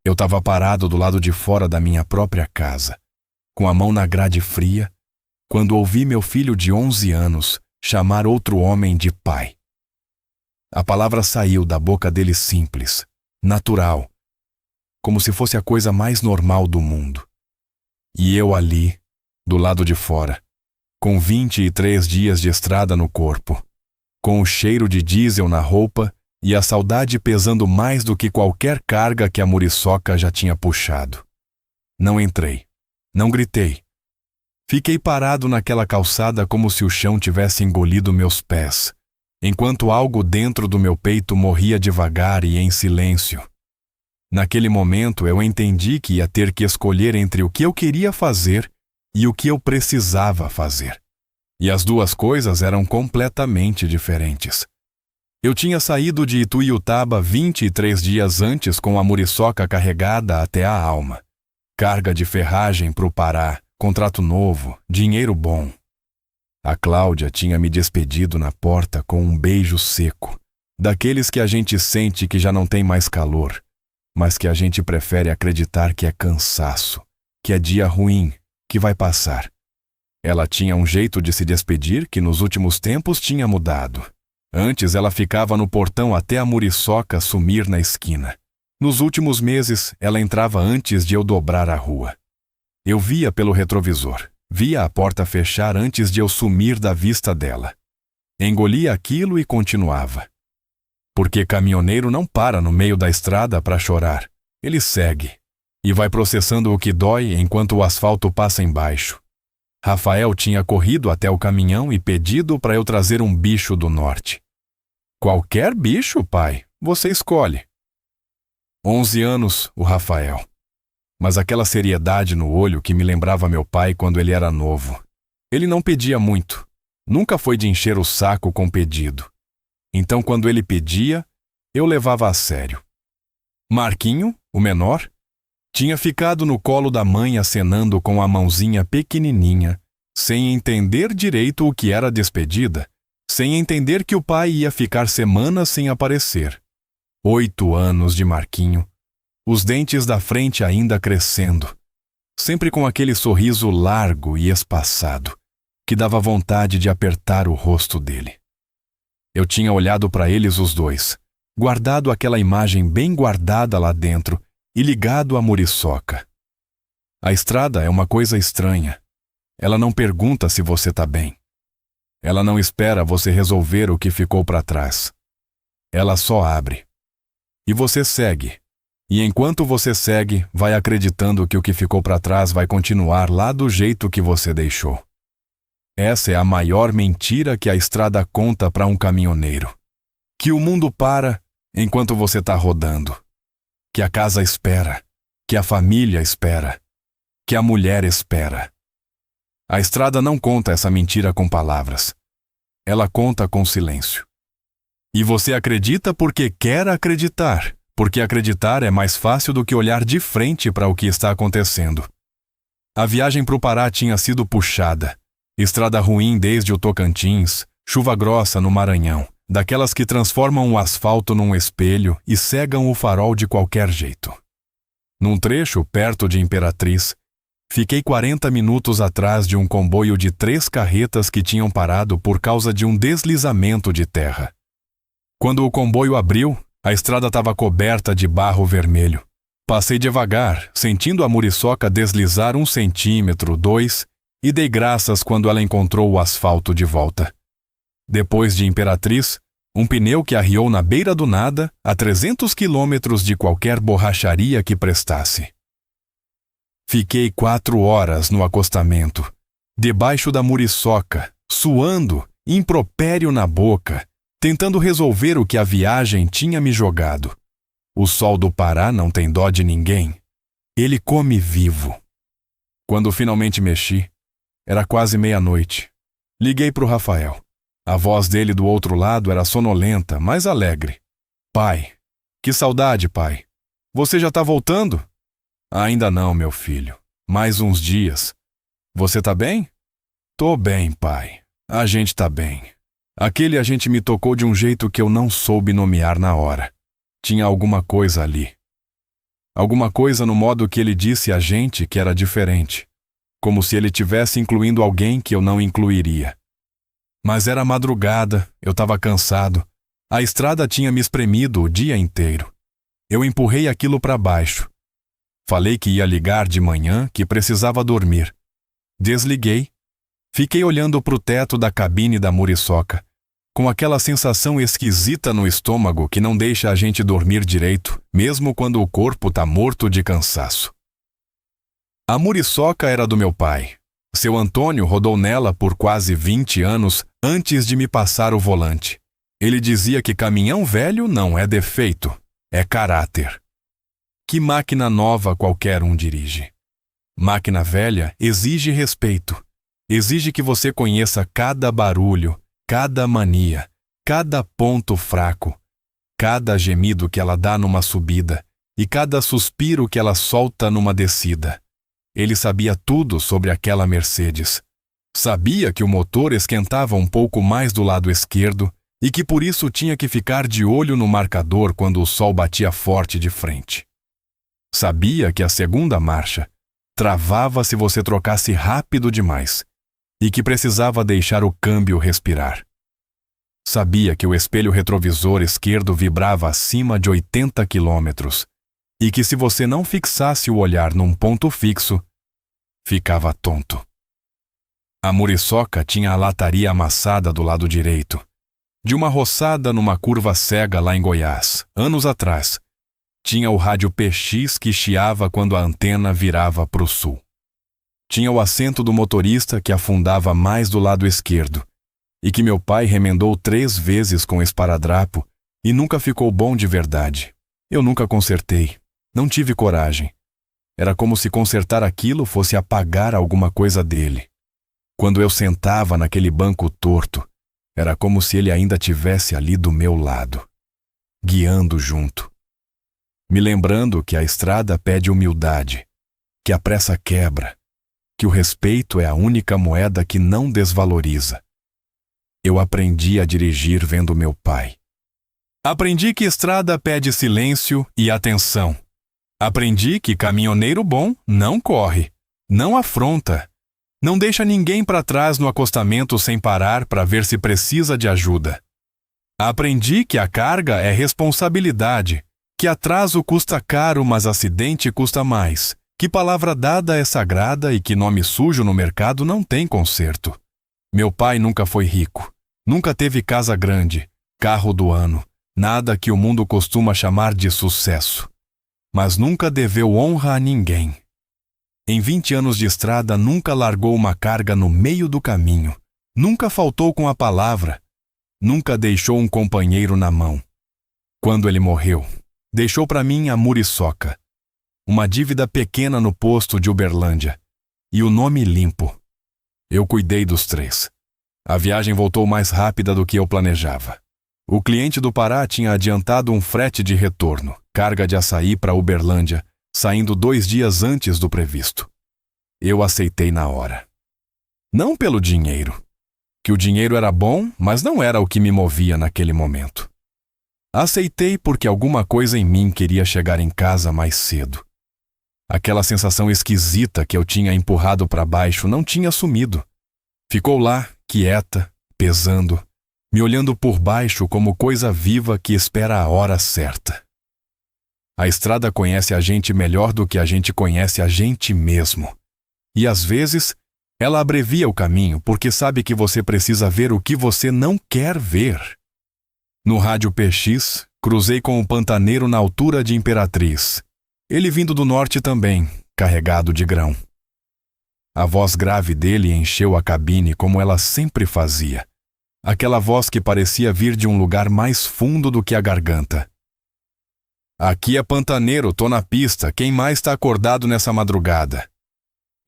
Eu estava parado do lado de fora da minha própria casa, com a mão na grade fria, quando ouvi meu filho de 11 anos chamar outro homem de pai. A palavra saiu da boca dele simples, natural, como se fosse a coisa mais normal do mundo. E eu ali, do lado de fora, com 23 dias de estrada no corpo, com o cheiro de diesel na roupa e a saudade pesando mais do que qualquer carga que a muriçoca já tinha puxado. Não entrei, não gritei. Fiquei parado naquela calçada como se o chão tivesse engolido meus pés, enquanto algo dentro do meu peito morria devagar e em silêncio. Naquele momento eu entendi que ia ter que escolher entre o que eu queria fazer e o que eu precisava fazer. E as duas coisas eram completamente diferentes. Eu tinha saído de Ituiutaba 23 dias antes com a muriçoca carregada até a alma. Carga de ferragem para o Pará, contrato novo, dinheiro bom. A Cláudia tinha me despedido na porta com um beijo seco, daqueles que a gente sente que já não tem mais calor, mas que a gente prefere acreditar que é cansaço, que é dia ruim, que vai passar. Ela tinha um jeito de se despedir que nos últimos tempos tinha mudado. Antes ela ficava no portão até a muriçoca sumir na esquina. Nos últimos meses ela entrava antes de eu dobrar a rua. Eu via pelo retrovisor, via a porta fechar antes de eu sumir da vista dela. Engolia aquilo e continuava. Porque caminhoneiro não para no meio da estrada para chorar. Ele segue e vai processando o que dói enquanto o asfalto passa embaixo. Rafael tinha corrido até o caminhão e pedido para eu trazer um bicho do norte. Qualquer bicho, pai, você escolhe. 11 anos, o Rafael. Mas aquela seriedade no olho que me lembrava meu pai quando ele era novo. Ele não pedia muito. Nunca foi de encher o saco com pedido. Então, quando ele pedia, eu levava a sério. Marquinho, o menor, tinha ficado no colo da mãe acenando com a mãozinha pequenininha, sem entender direito o que era despedida, sem entender que o pai ia ficar semanas sem aparecer. 8 anos de Marquinho, os dentes da frente ainda crescendo, sempre com aquele sorriso largo e espaçado, que dava vontade de apertar o rosto dele. Eu tinha olhado para eles os dois, guardado aquela imagem bem guardada lá dentro e ligado à muriçoca. A estrada é uma coisa estranha. Ela não pergunta se você está bem. Ela não espera você resolver o que ficou para trás. Ela só abre. E você segue. E enquanto você segue, vai acreditando que o que ficou para trás vai continuar lá do jeito que você deixou. Essa é a maior mentira que a estrada conta para um caminhoneiro. Que o mundo para enquanto você está rodando. Que a casa espera. Que a família espera. Que a mulher espera. A estrada não conta essa mentira com palavras. Ela conta com silêncio. E você acredita porque quer acreditar, porque acreditar é mais fácil do que olhar de frente para o que está acontecendo. A viagem para o Pará tinha sido puxada. Estrada ruim desde o Tocantins, chuva grossa no Maranhão, daquelas que transformam o asfalto num espelho e cegam o farol de qualquer jeito. Num trecho perto de Imperatriz, fiquei 40 minutos atrás de um comboio de 3 carretas que tinham parado por causa de um deslizamento de terra. Quando o comboio abriu, a estrada estava coberta de barro vermelho. Passei devagar, sentindo a muriçoca deslizar 1 centímetro, 2, e dei graças quando ela encontrou o asfalto de volta. Depois de Imperatriz, um pneu que arriou na beira do nada, a 300 quilômetros de qualquer borracharia que prestasse. Fiquei 4 horas no acostamento, debaixo da muriçoca, suando, impropério na boca, tentando resolver o que a viagem tinha me jogado. O sol do Pará não tem dó de ninguém. Ele come vivo. Quando finalmente mexi, era quase meia-noite. Liguei para o Rafael. A voz dele do outro lado era sonolenta, mas alegre. Pai, que saudade, pai. Você já está voltando? Ainda não, meu filho. Mais uns dias. Você tá bem? Tô bem, pai. A gente tá bem. Aquele agente me tocou de um jeito que eu não soube nomear na hora. Tinha alguma coisa ali. Alguma coisa no modo que ele disse a gente que era diferente, como se ele tivesse incluindo alguém que eu não incluiria. Mas era madrugada, eu estava cansado. A estrada tinha me espremido o dia inteiro. Eu empurrei aquilo para baixo. Falei que ia ligar de manhã, que precisava dormir. Desliguei. Fiquei olhando para o teto da cabine da muriçoca, com aquela sensação esquisita no estômago que não deixa a gente dormir direito, mesmo quando o corpo está morto de cansaço. A muriçoca era do meu pai. Seu Antônio rodou nela por quase 20 anos antes de me passar o volante. Ele dizia que caminhão velho não é defeito, é caráter. Que máquina nova qualquer um dirige. Máquina velha exige respeito. Exige que você conheça cada barulho, cada mania, cada ponto fraco, cada gemido que ela dá numa subida e cada suspiro que ela solta numa descida. Ele sabia tudo sobre aquela Mercedes. Sabia que o motor esquentava um pouco mais do lado esquerdo e que por isso tinha que ficar de olho no marcador quando o sol batia forte de frente. Sabia que a segunda marcha travava se você trocasse rápido demais e que precisava deixar o câmbio respirar. Sabia que o espelho retrovisor esquerdo vibrava acima de 80 quilômetros e que se você não fixasse o olhar num ponto fixo, ficava tonto. A muriçoca tinha a lataria amassada do lado direito. De uma roçada numa curva cega lá em Goiás, anos atrás, tinha o rádio PX que chiava quando a antena virava para o sul. Tinha o assento do motorista que afundava mais do lado esquerdo e que meu pai remendou 3 vezes com esparadrapo e nunca ficou bom de verdade. Eu nunca consertei, não tive coragem. Era como se consertar aquilo fosse apagar alguma coisa dele. Quando eu sentava naquele banco torto, era como se ele ainda tivesse ali do meu lado, guiando junto. Me lembrando que a estrada pede humildade, que a pressa quebra, que o respeito é a única moeda que não desvaloriza. Eu aprendi a dirigir vendo meu pai. Aprendi que estrada pede silêncio e atenção. Aprendi que caminhoneiro bom não corre, não afronta, não deixa ninguém para trás no acostamento sem parar para ver se precisa de ajuda. Aprendi que a carga é responsabilidade, que atraso custa caro, mas acidente custa mais, que palavra dada é sagrada e que nome sujo no mercado não tem conserto. Meu pai nunca foi rico, nunca teve casa grande, carro do ano, nada que o mundo costuma chamar de sucesso. Mas nunca deveu honra a ninguém. Em 20 anos de estrada nunca largou uma carga no meio do caminho, nunca faltou com a palavra, nunca deixou um companheiro na mão. Quando ele morreu, deixou para mim a muriçoca, uma dívida pequena no posto de Uberlândia e o nome limpo. Eu cuidei dos 3. A viagem voltou mais rápida do que eu planejava. O cliente do Pará tinha adiantado um frete de retorno, carga de açaí para Uberlândia, saindo 2 dias antes do previsto. Eu aceitei na hora. Não pelo dinheiro, que o dinheiro era bom, mas não era o que me movia naquele momento. Aceitei porque alguma coisa em mim queria chegar em casa mais cedo. Aquela sensação esquisita que eu tinha empurrado para baixo não tinha sumido. Ficou lá, quieta, pesando, me olhando por baixo como coisa viva que espera a hora certa. A estrada conhece a gente melhor do que a gente conhece a gente mesmo. E às vezes, ela abrevia o caminho porque sabe que você precisa ver o que você não quer ver. No rádio PX, cruzei com o pantaneiro na altura de Imperatriz. Ele vindo do norte também, carregado de grão. A voz grave dele encheu a cabine como ela sempre fazia. Aquela voz que parecia vir de um lugar mais fundo do que a garganta. Aqui é pantaneiro, tô na pista, quem mais tá acordado nessa madrugada?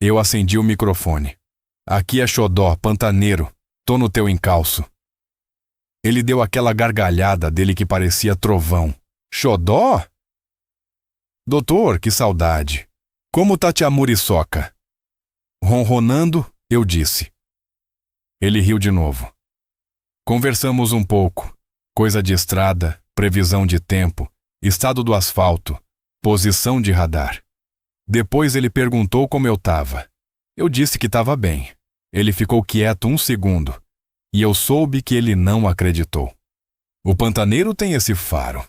Eu acendi o microfone. Aqui é xodó, pantaneiro, tô no teu encalço. Ele deu aquela gargalhada dele que parecia trovão. Xodó? Doutor, que saudade. Como tá tia muriçoca? Ronronando, eu disse. Ele riu de novo. Conversamos um pouco. Coisa de estrada, previsão de tempo, estado do asfalto, Posição de radar. Depois ele perguntou como eu estava. Eu disse que estava bem. Ele ficou quieto 1 segundo. E eu soube que ele não acreditou. O pantaneiro tem esse faro.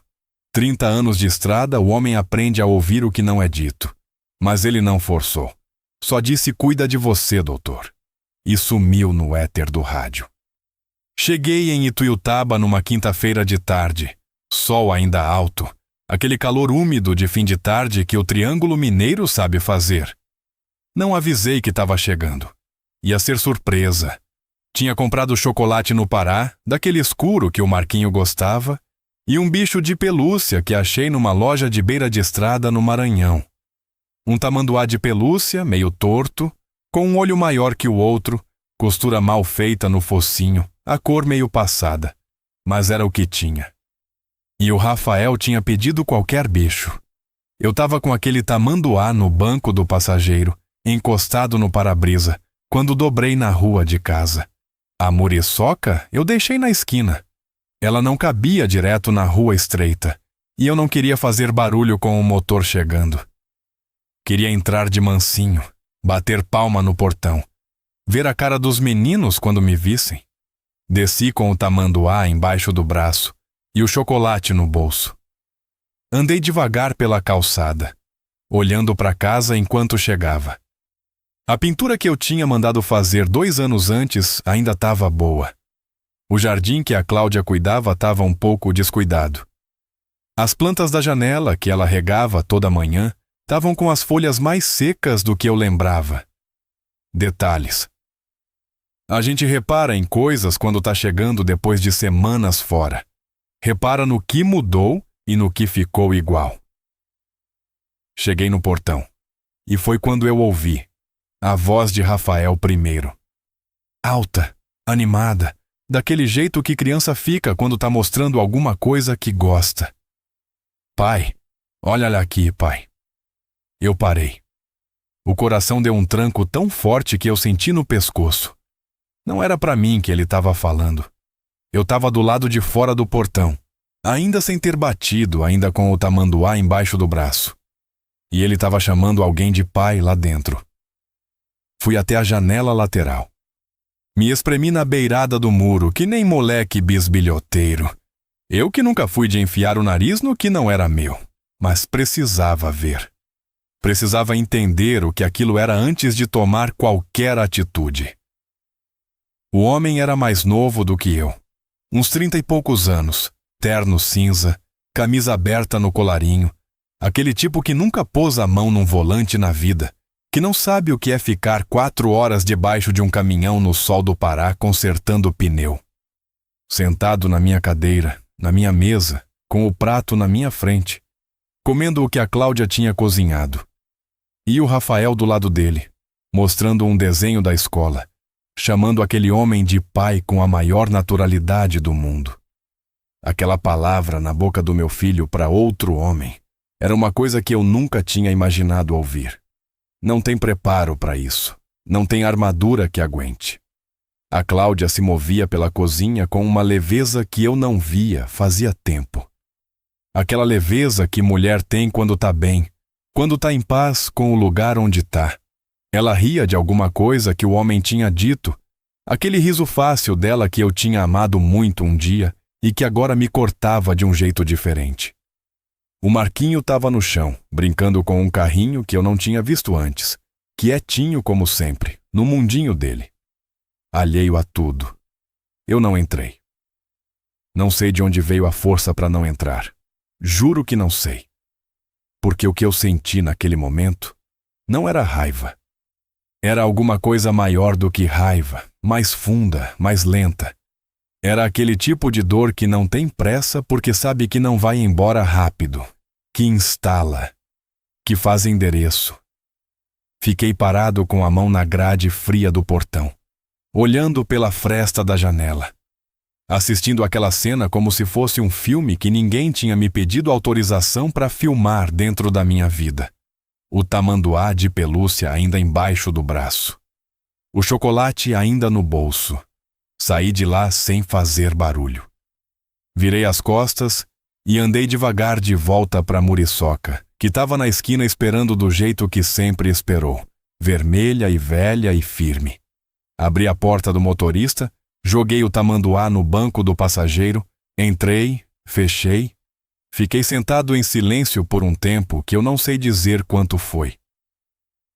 30 anos de estrada, o homem aprende a ouvir o que não é dito. Mas ele não forçou. Só disse: cuida de você, doutor. E sumiu no éter do rádio. Cheguei em Ituiutaba numa quinta-feira de tarde. Sol ainda alto. Aquele calor úmido de fim de tarde que o Triângulo Mineiro sabe fazer. Não avisei que estava chegando. Ia ser surpresa. Tinha comprado chocolate no Pará, daquele escuro que o Marquinho gostava, e um bicho de pelúcia que achei numa loja de beira de estrada no Maranhão. Um tamanduá de pelúcia, meio torto, com um olho maior que o outro, costura mal feita no focinho, a cor meio passada. Mas era o que tinha. E o Rafael tinha pedido qualquer bicho. Eu estava com aquele tamanduá no banco do passageiro, encostado no para-brisa, quando dobrei na rua de casa. A muriçoca eu deixei na esquina. Ela não cabia direto na rua estreita, e eu não queria fazer barulho com o motor chegando. Queria entrar de mansinho, bater palma no portão, ver a cara dos meninos quando me vissem. Desci com o tamanduá embaixo do braço e o chocolate no bolso. Andei devagar pela calçada, olhando para casa enquanto chegava. A pintura que eu tinha mandado fazer 2 anos antes ainda estava boa. O jardim que a Cláudia cuidava estava um pouco descuidado. As plantas da janela, que ela regava toda manhã, estavam com as folhas mais secas do que eu lembrava. Detalhes. A gente repara em coisas quando está chegando depois de semanas fora. Repara no que mudou e no que ficou igual. Cheguei no portão. E foi quando eu ouvi a voz de Rafael primeiro. Alta, animada, daquele jeito que criança fica quando está mostrando alguma coisa que gosta. Pai, olha aqui, pai. Eu parei. O coração deu um tranco tão forte que eu senti no pescoço. Não era para mim que ele estava falando. Eu estava do lado de fora do portão, ainda sem ter batido, ainda com o tamanduá embaixo do braço. E ele estava chamando alguém de pai lá dentro. Fui até a janela lateral. Me espremi na beirada do muro, que nem moleque bisbilhoteiro. Eu que nunca fui de enfiar o nariz no que não era meu, mas precisava ver. Precisava entender o que aquilo era antes de tomar qualquer atitude. O homem era mais novo do que eu. Uns 30 e poucos anos, terno cinza, camisa aberta no colarinho, aquele tipo que nunca pôs a mão num volante na vida, que não sabe o que é ficar 4 horas debaixo de um caminhão no sol do Pará consertando o pneu. Sentado na minha cadeira, na minha mesa, com o prato na minha frente, comendo o que a Cláudia tinha cozinhado. E o Rafael do lado dele, mostrando um desenho da escola, chamando aquele homem de pai com a maior naturalidade do mundo. Aquela palavra na boca do meu filho para outro homem era uma coisa que eu nunca tinha imaginado ouvir. Não tem preparo para isso. Não tem armadura que aguente. A Cláudia se movia pela cozinha com uma leveza que eu não via fazia tempo. Aquela leveza que mulher tem quando tá bem, quando tá em paz com o lugar onde tá. Ela ria de alguma coisa que o homem tinha dito, aquele riso fácil dela que eu tinha amado muito um dia e que agora me cortava de um jeito diferente. O Marquinho estava no chão, brincando com um carrinho que eu não tinha visto antes, quietinho como sempre, no mundinho dele. Alheio a tudo. Eu não entrei. Não sei de onde veio a força para não entrar. Juro que não sei. Porque o que eu senti naquele momento não era raiva. Era alguma coisa maior do que raiva, mais funda, mais lenta. Era aquele tipo de dor que não tem pressa porque sabe que não vai embora rápido, que instala, que faz endereço. Fiquei parado com a mão na grade fria do portão, olhando pela fresta da janela, assistindo aquela cena como se fosse um filme que ninguém tinha me pedido autorização para filmar dentro da minha vida. O tamanduá de pelúcia ainda embaixo do braço. O chocolate ainda no bolso. Saí de lá sem fazer barulho. Virei as costas e andei devagar de volta para Muriçoca, que estava na esquina esperando do jeito que sempre esperou, vermelha e velha e firme. Abri a porta do motorista, joguei o tamanduá no banco do passageiro, entrei, fechei, fiquei sentado em silêncio por um tempo que eu não sei dizer quanto foi.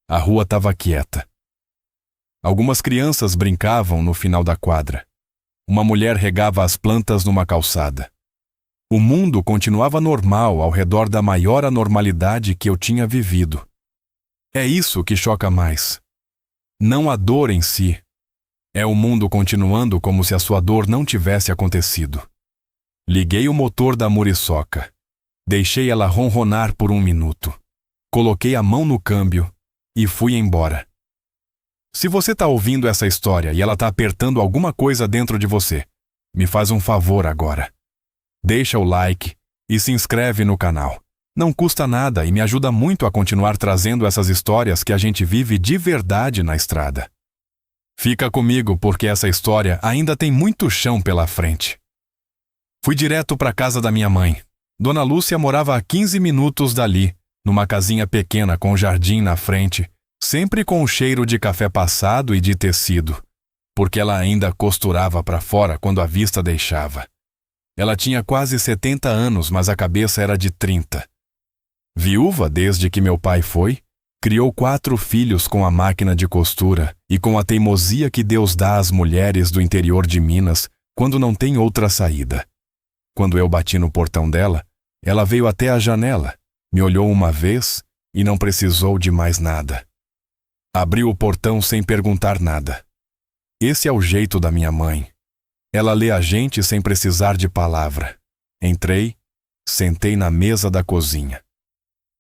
A rua estava quieta. Algumas crianças brincavam no final da quadra. Uma mulher regava as plantas numa calçada. O mundo continuava normal ao redor da maior anormalidade que eu tinha vivido. É isso que choca mais. Não a dor em si. É o mundo continuando como se a sua dor não tivesse acontecido. Liguei o motor da Muriçoca. Deixei ela ronronar por 1 minuto. Coloquei a mão no câmbio e fui embora. Se você está ouvindo essa história e ela está apertando alguma coisa dentro de você, me faz um favor agora. Deixa o like e se inscreve no canal. Não custa nada e me ajuda muito a continuar trazendo essas histórias que a gente vive de verdade na estrada. Fica comigo porque essa história ainda tem muito chão pela frente. Fui direto para a casa da minha mãe. Dona Lúcia morava a 15 minutos dali, numa casinha pequena com jardim na frente, sempre com o cheiro de café passado e de tecido, porque ela ainda costurava para fora quando a vista deixava. Ela tinha quase 70 anos, mas a cabeça era de 30. Viúva desde que meu pai foi, criou 4 filhos com a máquina de costura e com a teimosia que Deus dá às mulheres do interior de Minas quando não tem outra saída. Quando eu bati no portão dela, ela veio até a janela, me olhou uma vez e não precisou de mais nada. Abriu o portão sem perguntar nada. Esse é o jeito da minha mãe. Ela lê a gente sem precisar de palavra. Entrei, sentei na mesa da cozinha.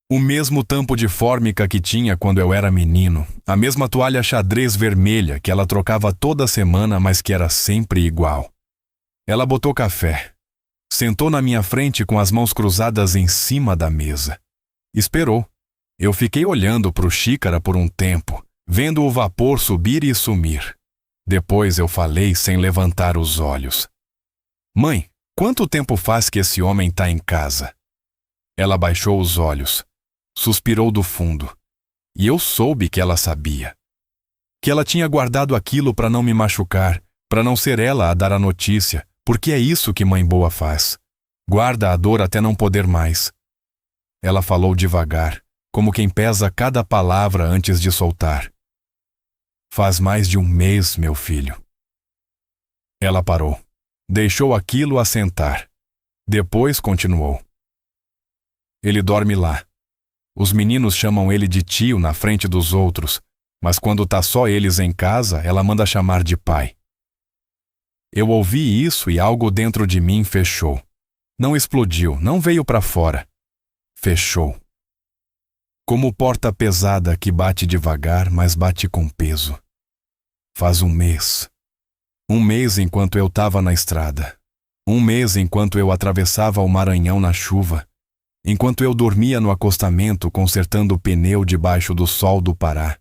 O mesmo tampo de fórmica que tinha quando eu era menino, a mesma toalha xadrez vermelha que ela trocava toda semana, mas que era sempre igual. Ela botou café. Sentou na minha frente com as mãos cruzadas em cima da mesa. Esperou. Eu fiquei olhando para o xícara por um tempo, vendo o vapor subir e sumir. Depois eu falei sem levantar os olhos. Mãe, quanto tempo faz que esse homem está em casa? Ela baixou os olhos, suspirou do fundo, e eu soube que ela sabia. Que ela tinha guardado aquilo para não me machucar, para não ser ela a dar a notícia, porque é isso que mãe boa faz. Guarda a dor até não poder mais. Ela falou devagar, como quem pesa cada palavra antes de soltar. Faz mais de 1 mês, meu filho. Ela parou. Deixou aquilo assentar. Depois continuou. Ele dorme lá. Os meninos chamam ele de tio na frente dos outros, mas quando tá só eles em casa, ela manda chamar de pai. Eu ouvi isso e algo dentro de mim fechou. Não explodiu, não veio para fora. Fechou. Como porta pesada que bate devagar, mas bate com peso. Faz 1 mês. 1 mês enquanto eu estava na estrada. 1 mês enquanto eu atravessava o Maranhão na chuva. Enquanto eu dormia no acostamento consertando o pneu debaixo do sol do Pará.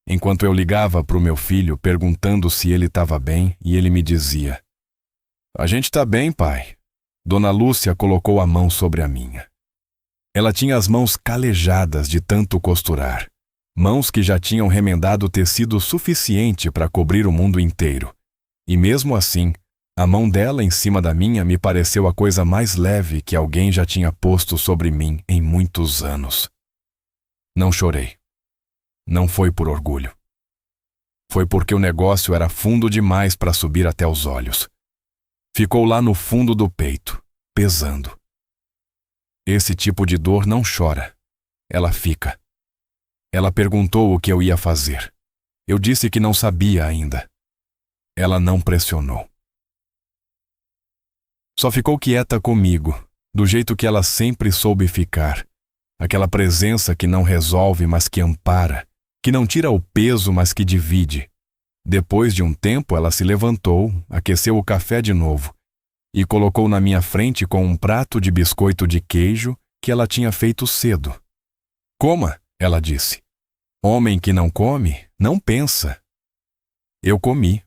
Enquanto eu ligava para o meu filho perguntando se ele estava bem e ele me dizia: "A gente está bem, pai." Dona Lúcia colocou a mão sobre a minha. Ela tinha as mãos calejadas de tanto costurar. Mãos que já tinham remendado tecido suficiente para cobrir o mundo inteiro. E mesmo assim, a mão dela em cima da minha me pareceu a coisa mais leve que alguém já tinha posto sobre mim em muitos anos. Não chorei. Não foi por orgulho. Foi porque o negócio era fundo demais para subir até os olhos. Ficou lá no fundo do peito, pesando. Esse tipo de dor não chora. Ela fica. Ela perguntou o que eu ia fazer. Eu disse que não sabia ainda. Ela não pressionou. Só ficou quieta comigo, do jeito que ela sempre soube ficar. Aquela presença que não resolve, mas que ampara, que não tira o peso, mas que divide. Depois de um tempo, ela se levantou, aqueceu o café de novo e colocou na minha frente com um prato de biscoito de queijo que ela tinha feito cedo. "Coma", ela disse. "Homem que não come, não pensa." Eu comi.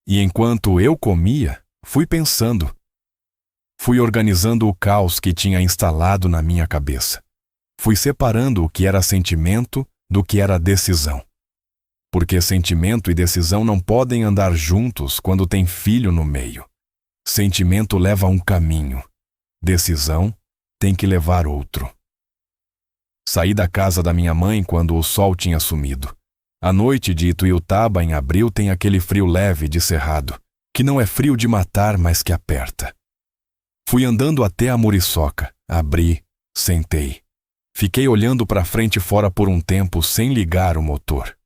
E enquanto eu comia, fui pensando. Fui organizando o caos que tinha instalado na minha cabeça. Fui separando o que era sentimento do que era decisão. Porque sentimento e decisão não podem andar juntos quando tem filho no meio. Sentimento leva um caminho. Decisão tem que levar outro. Saí da casa da minha mãe quando o sol tinha sumido. A noite de Ituiutaba, em abril, tem aquele frio leve de cerrado, que não é frio de matar, mas que aperta. Fui andando até a muriçoca, abri, sentei. Fiquei olhando para frente e fora por um tempo sem ligar o motor.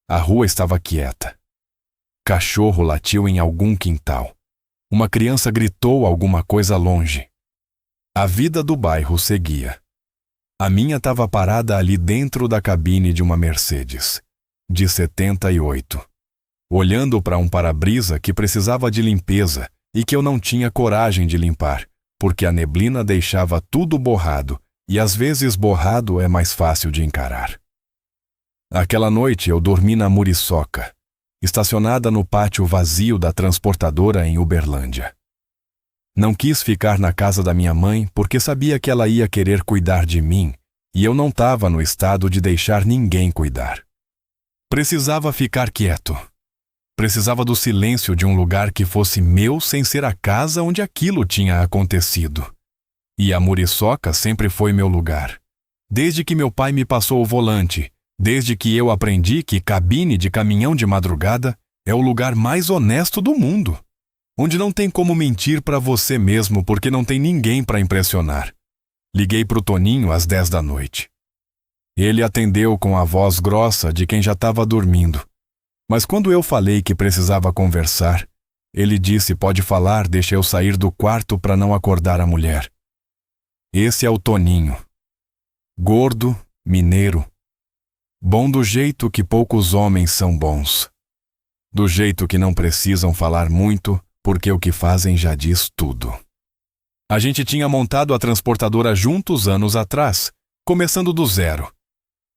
A rua estava quieta. Cachorro latiu em algum quintal. Uma criança gritou alguma coisa longe. A vida do bairro seguia. A minha estava parada ali dentro da cabine de uma Mercedes, de 78, olhando para um para-brisa que precisava de limpeza e que eu não tinha coragem de limpar, porque a neblina deixava tudo borrado, e às vezes borrado é mais fácil de encarar. Aquela noite eu dormi na muriçoca, estacionada no pátio vazio da transportadora em Uberlândia. Não quis ficar na casa da minha mãe porque sabia que ela ia querer cuidar de mim e eu não estava no estado de deixar ninguém cuidar. Precisava ficar quieto. Precisava do silêncio de um lugar que fosse meu sem ser a casa onde aquilo tinha acontecido. E a muriçoca sempre foi meu lugar. Desde que meu pai me passou o volante, desde que eu aprendi que cabine de caminhão de madrugada é o lugar mais honesto do mundo. Onde não tem como mentir para você mesmo porque não tem ninguém para impressionar. Liguei pro Toninho às 10 da noite. Ele atendeu com a voz grossa de quem já estava dormindo. Mas quando eu falei que precisava conversar, ele disse: pode falar, deixa eu sair do quarto para não acordar a mulher. Esse é o Toninho. Gordo, mineiro. Bom do jeito que poucos homens são bons. Do jeito que não precisam falar muito, porque o que fazem já diz tudo. A gente tinha montado a transportadora juntos anos atrás, começando do zero,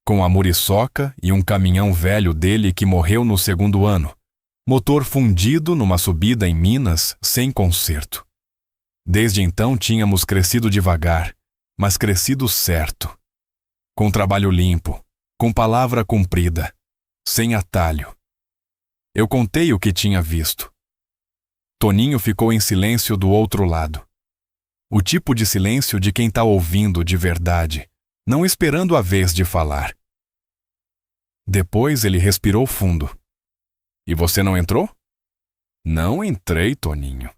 com a muriçoca e um caminhão velho dele que morreu no segundo ano, motor fundido numa subida em Minas sem conserto. Desde então tínhamos crescido devagar, mas crescido certo, com trabalho limpo, com palavra cumprida, sem atalho. Eu contei o que tinha visto. Toninho ficou em silêncio do outro lado. O tipo de silêncio de quem está ouvindo de verdade, não esperando a vez de falar. Depois ele respirou fundo. E você não entrou? Não entrei, Toninho.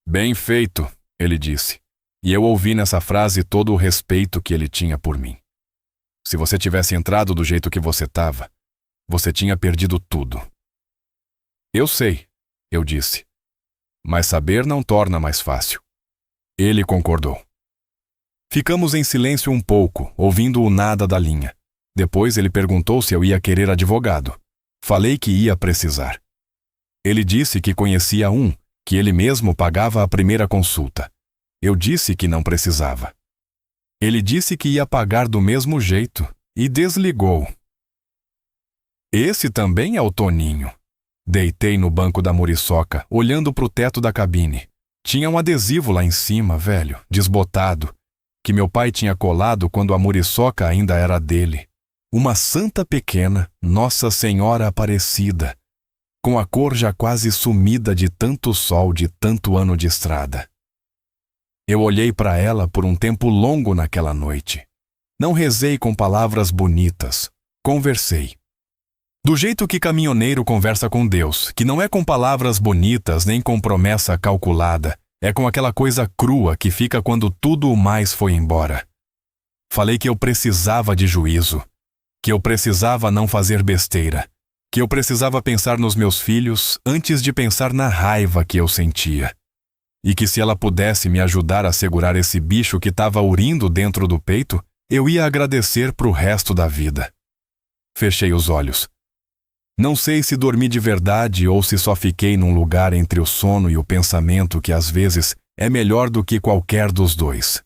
Bem feito, ele disse. E eu ouvi nessa frase todo o respeito que ele tinha por mim. Se você tivesse entrado do jeito que você estava, você tinha perdido tudo. Eu sei, eu disse. Mas saber não torna mais fácil. Ele concordou. Ficamos em silêncio um pouco, ouvindo o nada da linha. Depois ele perguntou se eu ia querer advogado. Falei que ia precisar. Ele disse que conhecia um, que ele mesmo pagava a primeira consulta. Eu disse que não precisava. Ele disse que ia pagar do mesmo jeito e desligou. Esse também é o Toninho. Deitei no banco da muriçoca, olhando pro teto da cabine. Tinha um adesivo lá em cima, velho, desbotado, que meu pai tinha colado quando a muriçoca ainda era dele. Uma santa pequena, Nossa Senhora Aparecida, com a cor já quase sumida de tanto sol, de tanto ano de estrada. Eu olhei para ela por um tempo longo naquela noite. Não rezei com palavras bonitas, conversei. Do jeito que caminhoneiro conversa com Deus, que não é com palavras bonitas nem com promessa calculada, é com aquela coisa crua que fica quando tudo o mais foi embora. Falei que eu precisava de juízo, que eu precisava não fazer besteira, que eu precisava pensar nos meus filhos antes de pensar na raiva que eu sentia. E que se ela pudesse me ajudar a segurar esse bicho que estava urindo dentro do peito, eu ia agradecer pro resto da vida. Fechei os olhos. Não sei se dormi de verdade ou se só fiquei num lugar entre o sono e o pensamento que às vezes é melhor do que qualquer dos dois.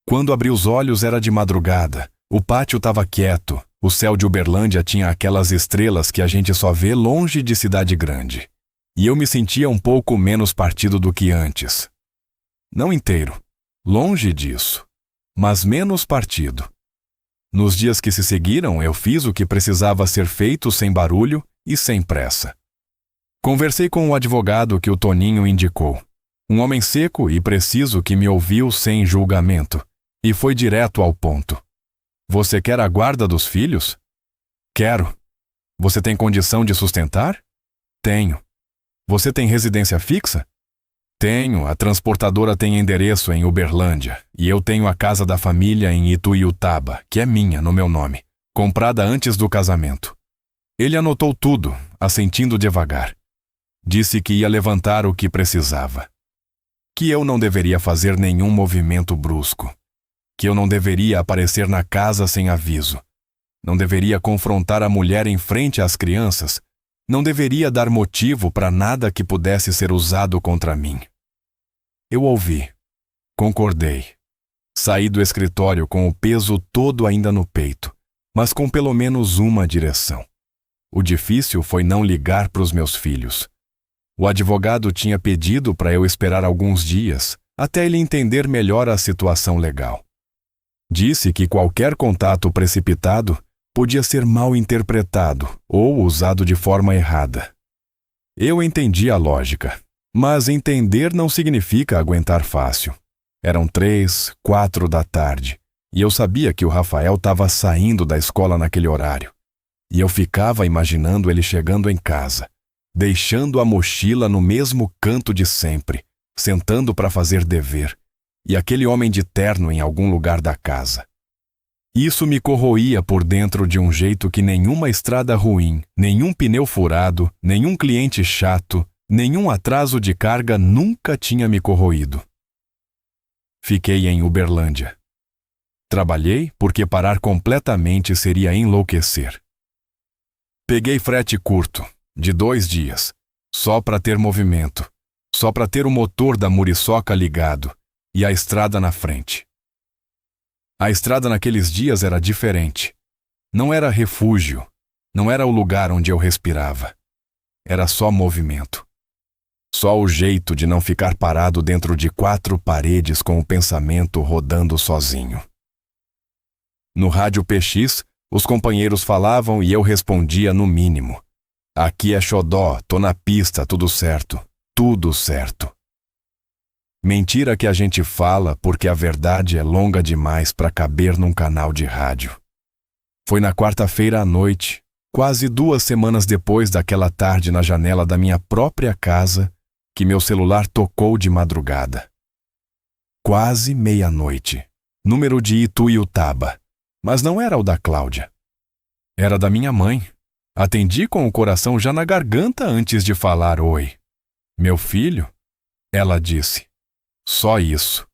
Quando abri os olhos era de madrugada, o pátio estava quieto, o céu de Uberlândia tinha aquelas estrelas que a gente só vê longe de cidade grande. E eu me sentia um pouco menos partido do que antes. Não inteiro, longe disso, mas menos partido. Nos dias que se seguiram, eu fiz o que precisava ser feito sem barulho e sem pressa. Conversei com o advogado que o Toninho indicou, um homem seco e preciso que me ouviu sem julgamento, e foi direto ao ponto. Você quer a guarda dos filhos? Quero. Você tem condição de sustentar? Tenho. Você tem residência fixa? Tenho. A transportadora tem endereço em Uberlândia, e eu tenho a casa da família em Ituiutaba, que é minha, no meu nome, comprada antes do casamento. Ele anotou tudo, assentindo devagar. Disse que ia levantar o que precisava. Que eu não deveria fazer nenhum movimento brusco. Que eu não deveria aparecer na casa sem aviso. Não deveria confrontar a mulher em frente às crianças. Não deveria dar motivo para nada que pudesse ser usado contra mim. Eu ouvi. Concordei. Saí do escritório com o peso todo ainda no peito, mas com pelo menos uma direção. O difícil foi não ligar para os meus filhos. O advogado tinha pedido para eu esperar alguns dias, até ele entender melhor a situação legal. Disse que qualquer contato precipitado podia ser mal interpretado ou usado de forma errada. Eu entendi a lógica, mas entender não significa aguentar fácil. Eram 3, 4 da tarde, e eu sabia que o Rafael estava saindo da escola naquele horário. E eu ficava imaginando ele chegando em casa, deixando a mochila no mesmo canto de sempre, sentando para fazer dever, e aquele homem de terno em algum lugar da casa. Isso me corroía por dentro de um jeito que nenhuma estrada ruim, nenhum pneu furado, nenhum cliente chato, nenhum atraso de carga nunca tinha me corroído. Fiquei em Uberlândia. Trabalhei porque parar completamente seria enlouquecer. Peguei frete curto, de 2 dias, só para ter movimento, só para ter o motor da muriçoca ligado e a estrada na frente. A estrada naqueles dias era diferente. Não era refúgio, não era o lugar onde eu respirava. Era só movimento. Só o jeito de não ficar parado dentro de 4 paredes com o pensamento rodando sozinho. No rádio PX, os companheiros falavam e eu respondia no mínimo. Aqui é xodó, tô na pista, tudo certo. Tudo certo. Mentira que a gente fala porque a verdade é longa demais para caber num canal de rádio. Foi na quarta-feira à noite, quase 2 semanas depois daquela tarde na janela da minha própria casa, que meu celular tocou de madrugada. Quase meia-noite. Número de Ituiutaba. Mas não era o da Cláudia. Era da minha mãe. Atendi com o coração já na garganta antes de falar oi. Meu filho? Ela disse. Só isso.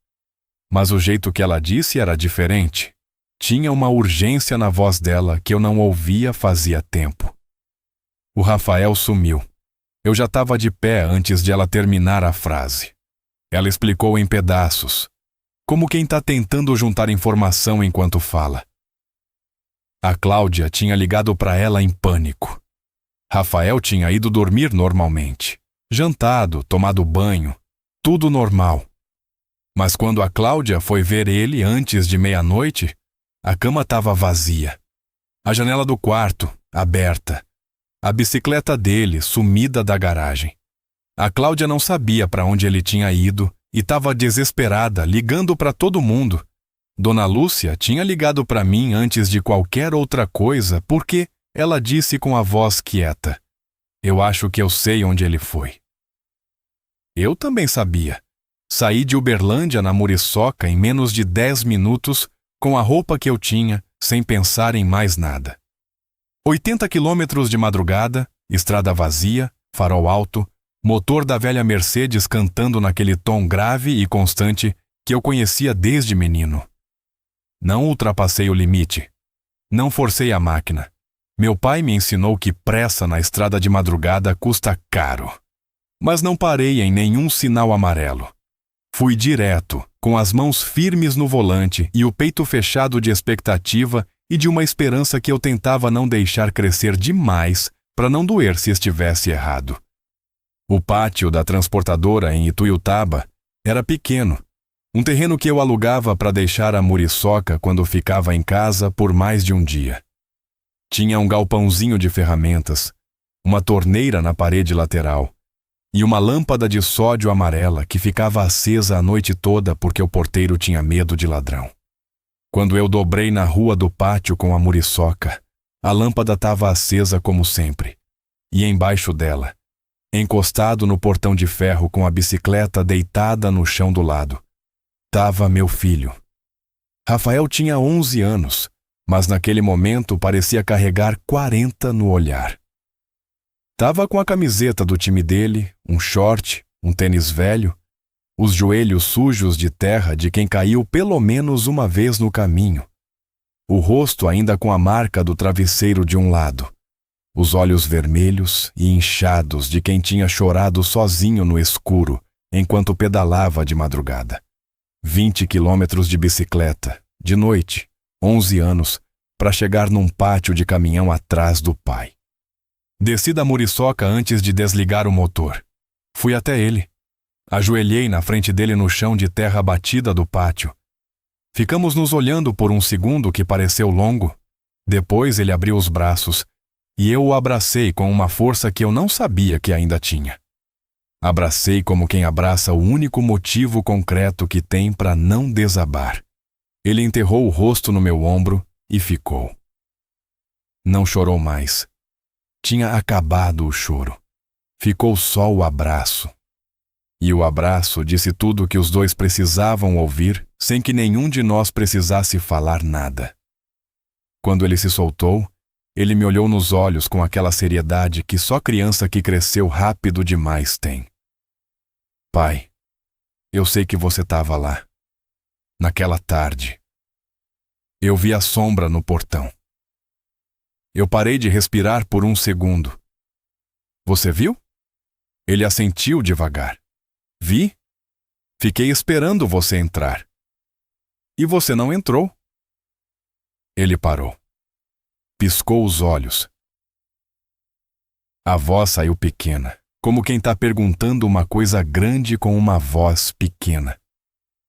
Mas o jeito que ela disse era diferente. Tinha uma urgência na voz dela que eu não ouvia fazia tempo. O Rafael sumiu. Eu já estava de pé antes de ela terminar a frase. Ela explicou em pedaços, como quem está tentando juntar informação enquanto fala. A Cláudia tinha ligado para ela em pânico. Rafael tinha ido dormir normalmente, jantado, tomado banho, tudo normal. Mas quando a Cláudia foi ver ele antes de meia-noite, a cama estava vazia. A janela do quarto, aberta. A bicicleta dele, sumida da garagem. A Cláudia não sabia para onde ele tinha ido e estava desesperada, ligando para todo mundo. Dona Lúcia tinha ligado para mim antes de qualquer outra coisa porque ela disse com a voz quieta: Eu acho que eu sei onde ele foi. Eu também sabia. Saí de Uberlândia na Muriçoca em menos de 10 minutos com a roupa que eu tinha, sem pensar em mais nada. 80 quilômetros de madrugada, estrada vazia, farol alto, motor da velha Mercedes cantando naquele tom grave e constante que eu conhecia desde menino. Não ultrapassei o limite. Não forcei a máquina. Meu pai me ensinou que pressa na estrada de madrugada custa caro. Mas não parei em nenhum sinal amarelo. Fui direto, com as mãos firmes no volante e o peito fechado de expectativa e de uma esperança que eu tentava não deixar crescer demais para não doer se estivesse errado. O pátio da transportadora em Ituiutaba era pequeno, Um terreno que eu alugava para deixar a muriçoca quando ficava em casa por mais de um dia. Tinha um galpãozinho de ferramentas, uma torneira na parede lateral e uma lâmpada de sódio amarela que ficava acesa a noite toda porque o porteiro tinha medo de ladrão. Quando eu dobrei na rua do pátio com a muriçoca, a lâmpada estava acesa como sempre, e embaixo dela, encostado no portão de ferro com a bicicleta deitada no chão do lado, estava meu filho. Rafael tinha 11 anos, mas naquele momento parecia carregar 40 no olhar. Tava com a camiseta do time dele, um short, um tênis velho, os joelhos sujos de terra de quem caiu pelo menos uma vez no caminho, o rosto ainda com a marca do travesseiro de um lado, os olhos vermelhos e inchados de quem tinha chorado sozinho no escuro enquanto pedalava de madrugada. 20 quilômetros de bicicleta, de noite, 11 anos, para chegar num pátio de caminhão atrás do pai. Desci da muriçoca antes de desligar o motor. Fui até ele. Ajoelhei na frente dele no chão de terra batida do pátio. Ficamos nos olhando por um segundo que pareceu longo. Depois ele abriu os braços e eu o abracei com uma força que eu não sabia que ainda tinha. Abracei como quem abraça o único motivo concreto que tem para não desabar. Ele enterrou o rosto no meu ombro e ficou. Não chorou mais. Tinha acabado o choro. Ficou só o abraço. E o abraço disse tudo o que os dois precisavam ouvir, sem que nenhum de nós precisasse falar nada. Quando ele se soltou, ele me olhou nos olhos com aquela seriedade que só criança que cresceu rápido demais tem. Pai, eu sei que você estava lá. Naquela tarde. Eu vi a sombra no portão. Eu parei de respirar por um segundo. Você viu? Ele assentiu devagar. Vi. Fiquei esperando você entrar. E você não entrou. Ele parou. Piscou os olhos. A voz saiu pequena, como quem está perguntando uma coisa grande com uma voz pequena.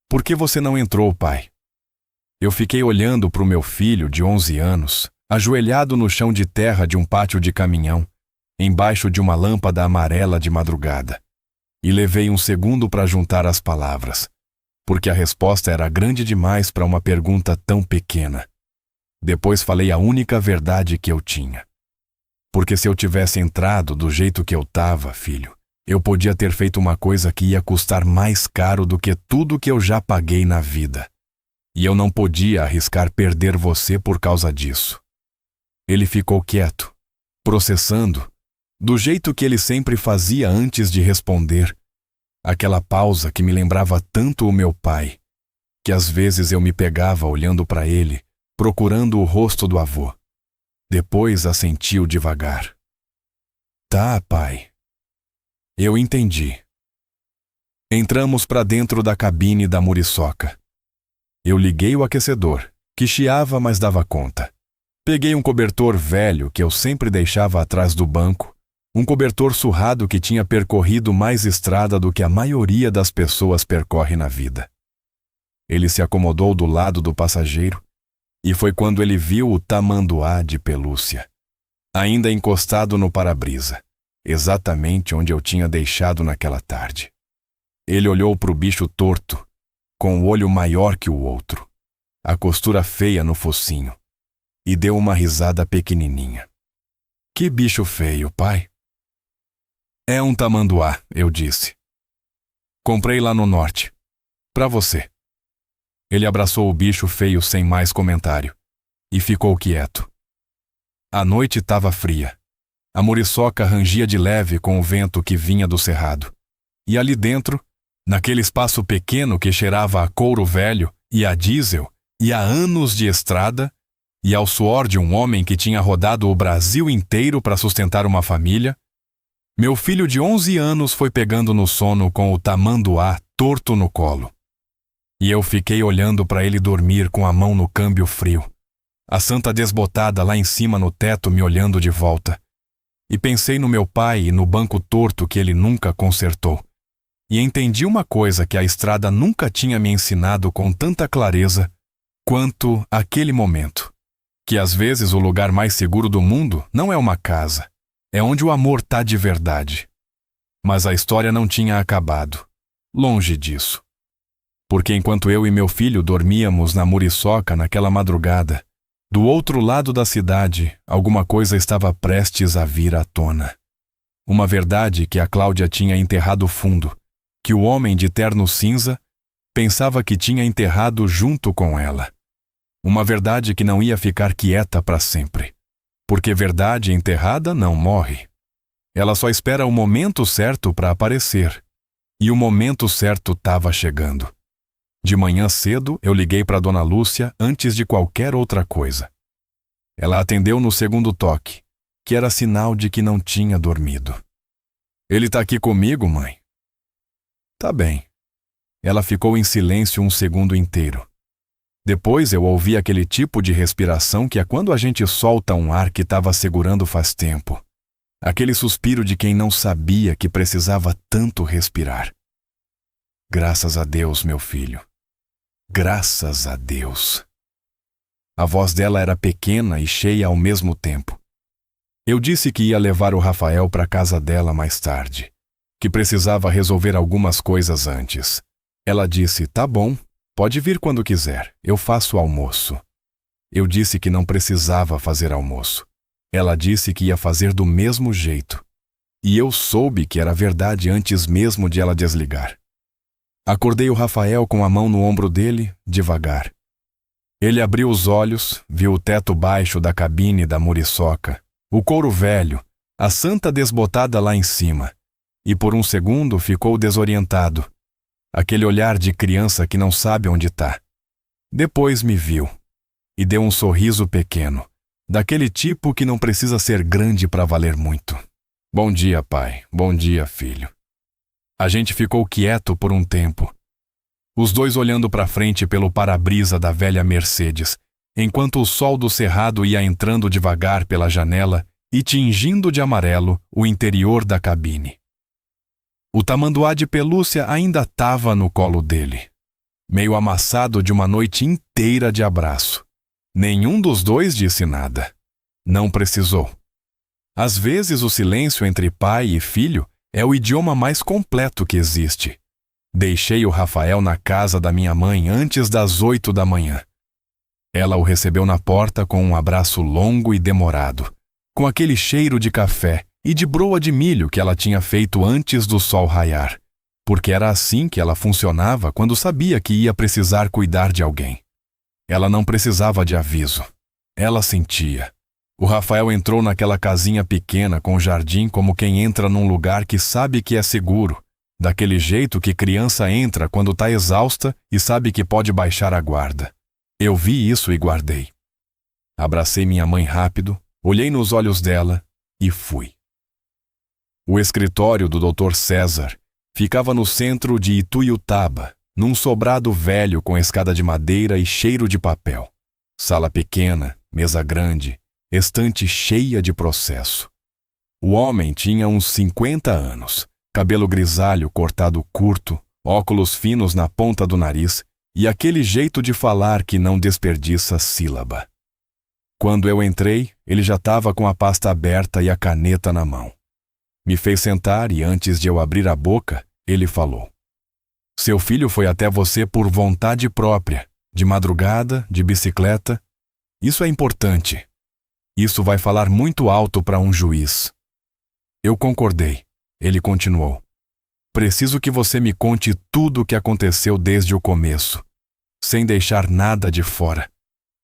Por que você não entrou, pai? Eu fiquei olhando para o meu filho de 11 anos, ajoelhado no chão de terra de um pátio de caminhão, embaixo de uma lâmpada amarela de madrugada. E levei um segundo para juntar as palavras, porque a resposta era grande demais para uma pergunta tão pequena. Depois falei a única verdade que eu tinha. Porque se eu tivesse entrado do jeito que eu estava, filho, eu podia ter feito uma coisa que ia custar mais caro do que tudo que eu já paguei na vida. E eu não podia arriscar perder você por causa disso. Ele ficou quieto, processando, do jeito que ele sempre fazia antes de responder. Aquela pausa que me lembrava tanto o meu pai, que às vezes eu me pegava olhando para ele, procurando o rosto do avô. Depois assentiu devagar. Tá, pai. Eu entendi. Entramos para dentro da cabine da muriçoca. Eu liguei o aquecedor, que chiava, mas dava conta. Peguei um cobertor velho que eu sempre deixava atrás do banco, um cobertor surrado que tinha percorrido mais estrada do que a maioria das pessoas percorre na vida. Ele se acomodou do lado do passageiro, e foi quando ele viu o tamanduá de pelúcia, ainda encostado no para-brisa, exatamente onde eu tinha deixado naquela tarde. Ele olhou para o bicho torto, com o olho maior que o outro, a costura feia no focinho, e deu uma risada pequenininha. Que bicho feio, pai. É um tamanduá, eu disse. Comprei lá no norte. Pra você. Ele abraçou o bicho feio sem mais comentário e ficou quieto. A noite estava fria. A muriçoca rangia de leve com o vento que vinha do cerrado. E ali dentro, naquele espaço pequeno que cheirava a couro velho e a diesel e a anos de estrada e ao suor de um homem que tinha rodado o Brasil inteiro para sustentar uma família, meu filho de 11 anos foi pegando no sono com o tamanduá torto no colo. E eu fiquei olhando para ele dormir com a mão no câmbio frio, a santa desbotada lá em cima no teto me olhando de volta. E pensei no meu pai e no banco torto que ele nunca consertou. e entendi uma coisa que a estrada nunca tinha me ensinado com tanta clareza quanto aquele momento. Que às vezes o lugar mais seguro do mundo não é uma casa, é onde o amor tá de verdade. Mas a história não tinha acabado. Longe disso. Porque enquanto eu e meu filho dormíamos na muriçoca naquela madrugada, do outro lado da cidade, alguma coisa estava prestes a vir à tona. Uma verdade que a Cláudia tinha enterrado fundo, que o homem de terno cinza pensava que tinha enterrado junto com ela. Uma verdade que não ia ficar quieta para sempre. Porque verdade enterrada não morre. Ela só espera o momento certo para aparecer. E o momento certo estava chegando. De manhã cedo, eu liguei para Dona Lúcia antes de qualquer outra coisa. Ela atendeu no segundo toque, que era sinal de que não tinha dormido. Ele está aqui comigo, mãe? Tá bem. Ela ficou em silêncio um segundo inteiro. Depois eu ouvi aquele tipo de respiração que é quando a gente solta um ar que estava segurando faz tempo. Aquele suspiro de quem não sabia que precisava tanto respirar. Graças a Deus, meu filho. Graças a Deus. A voz dela era pequena e cheia ao mesmo tempo. Eu disse que ia levar o Rafael para a casa dela mais tarde, que precisava resolver algumas coisas antes. Ela disse, tá bom, pode vir quando quiser, eu faço almoço. Eu disse que não precisava fazer almoço. Ela disse que ia fazer do mesmo jeito. E eu soube que era verdade antes mesmo de ela desligar. Acordei o Rafael com a mão no ombro dele, devagar. Ele abriu os olhos, viu o teto baixo da cabine da muriçoca, o couro velho, a santa desbotada lá em cima, e por um segundo ficou desorientado. Aquele olhar de criança que não sabe onde está. Depois me viu, e deu um sorriso pequeno, daquele tipo que não precisa ser grande para valer muito. Bom dia, pai. Bom dia, filho. A gente ficou quieto por um tempo. Os dois olhando para frente pelo para-brisa da velha Mercedes, enquanto o sol do cerrado ia entrando devagar pela janela e tingindo de amarelo o interior da cabine. O tamanduá de pelúcia ainda estava no colo dele, meio amassado de uma noite inteira de abraço. Nenhum dos dois disse nada. Não precisou. Às vezes o silêncio entre pai e filho é o idioma mais completo que existe. Deixei o Rafael na casa da minha mãe antes das 8 da manhã. Ela o recebeu na porta com um abraço longo e demorado, com aquele cheiro de café e de broa de milho que ela tinha feito antes do sol raiar, porque era assim que ela funcionava quando sabia que ia precisar cuidar de alguém. Ela não precisava de aviso. Ela sentia. O Rafael entrou naquela casinha pequena com jardim como quem entra num lugar que sabe que é seguro, daquele jeito que criança entra quando está exausta e sabe que pode baixar a guarda. Eu vi isso e guardei. Abracei minha mãe rápido, olhei nos olhos dela e fui. O escritório do Dr. César ficava no centro de Ituiutaba, num sobrado velho com escada de madeira e cheiro de papel. Sala pequena, mesa grande, estante cheia de processo. O homem tinha uns 50 anos, cabelo grisalho cortado curto, óculos finos na ponta do nariz e aquele jeito de falar que não desperdiça sílaba. Quando eu entrei, ele já estava com a pasta aberta e a caneta na mão. Me fez sentar e antes de eu abrir a boca, ele falou: Seu filho foi até você por vontade própria, de madrugada, de bicicleta. Isso é importante. Isso vai falar muito alto para um juiz. Eu concordei. Ele continuou. Preciso que você me conte tudo o que aconteceu desde o começo, sem deixar nada de fora.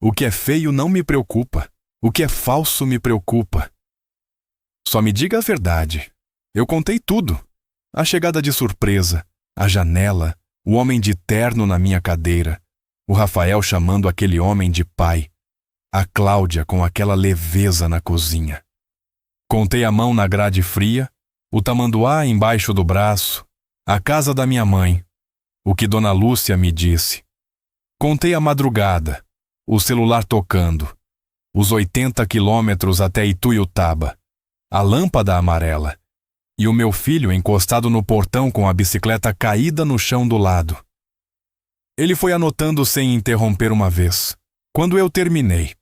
O que é feio não me preocupa. O que é falso me preocupa. Só me diga a verdade. Eu contei tudo. A chegada de surpresa, a janela, o homem de terno na minha cadeira, o Rafael chamando aquele homem de pai, a Cláudia com aquela leveza na cozinha. Contei a mão na grade fria, o tamanduá embaixo do braço, a casa da minha mãe, o que Dona Lúcia me disse. Contei a madrugada, o celular tocando, os 80 quilômetros até Ituiutaba, a lâmpada amarela, e o meu filho encostado no portão com a bicicleta caída no chão do lado. Ele foi anotando sem interromper uma vez. Quando eu terminei,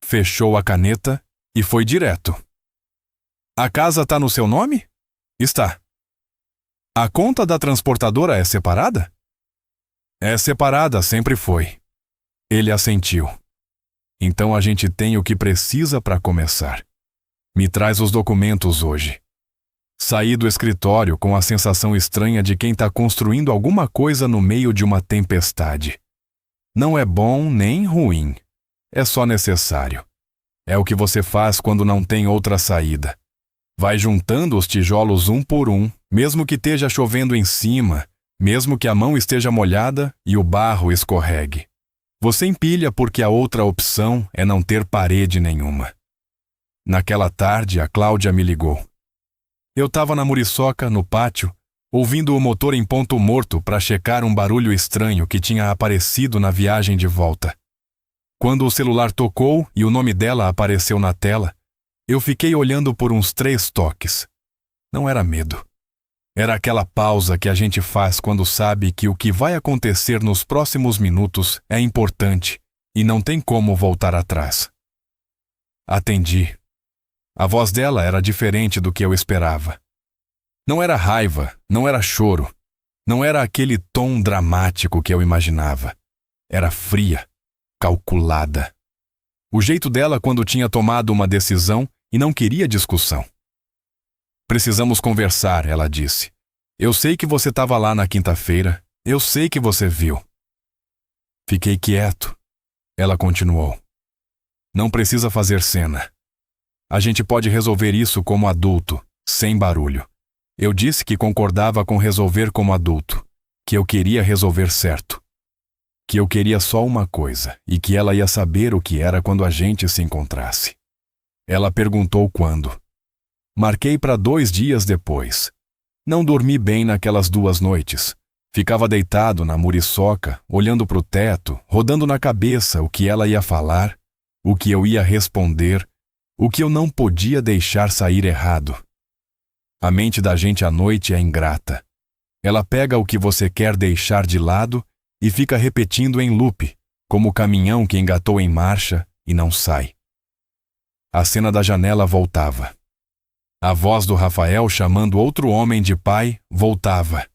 fechou a caneta e foi direto. A casa está no seu nome? Está. A conta da transportadora é separada? É separada, sempre foi. Ele assentiu. Então a gente tem o que precisa para começar. Me traz os documentos hoje. Saí do escritório com a sensação estranha de quem está construindo alguma coisa no meio de uma tempestade. Não é bom nem ruim. É só necessário. É o que você faz quando não tem outra saída. Vai juntando os tijolos um por um, mesmo que esteja chovendo em cima, mesmo que a mão esteja molhada e o barro escorregue. Você empilha porque a outra opção é não ter parede nenhuma. Naquela tarde, a Cláudia me ligou. Eu estava na muriçoca, no pátio, ouvindo o motor em ponto morto para checar um barulho estranho que tinha aparecido na viagem de volta. Quando o celular tocou e o nome dela apareceu na tela, eu fiquei olhando por uns 3 toques. Não era medo. Era aquela pausa que a gente faz quando sabe que o que vai acontecer nos próximos minutos é importante e não tem como voltar atrás. Atendi. A voz dela era diferente do que eu esperava. Não era raiva, não era choro, não era aquele tom dramático que eu imaginava. Era fria, calculada. O jeito dela quando tinha tomado uma decisão e não queria discussão. Precisamos conversar, ela disse. Eu sei que você estava lá na quinta-feira, eu sei que você viu. Fiquei quieto. Ela continuou. Não precisa fazer cena. A gente pode resolver isso como adulto, sem barulho. Eu disse que concordava com resolver como adulto, que eu queria resolver certo. Que eu queria só uma coisa e que ela ia saber o que era quando a gente se encontrasse. Ela perguntou quando. Marquei para 2 dias depois. Não dormi bem naquelas 2 noites. Ficava deitado na muriçoca, olhando para o teto, rodando na cabeça o que ela ia falar, o que eu ia responder, o que eu não podia deixar sair errado. A mente da gente à noite é ingrata. Ela pega o que você quer deixar de lado e fica repetindo em loop, como o caminhão que engatou em marcha e não sai. A cena da janela voltava. A voz do Rafael chamando outro homem de pai voltava.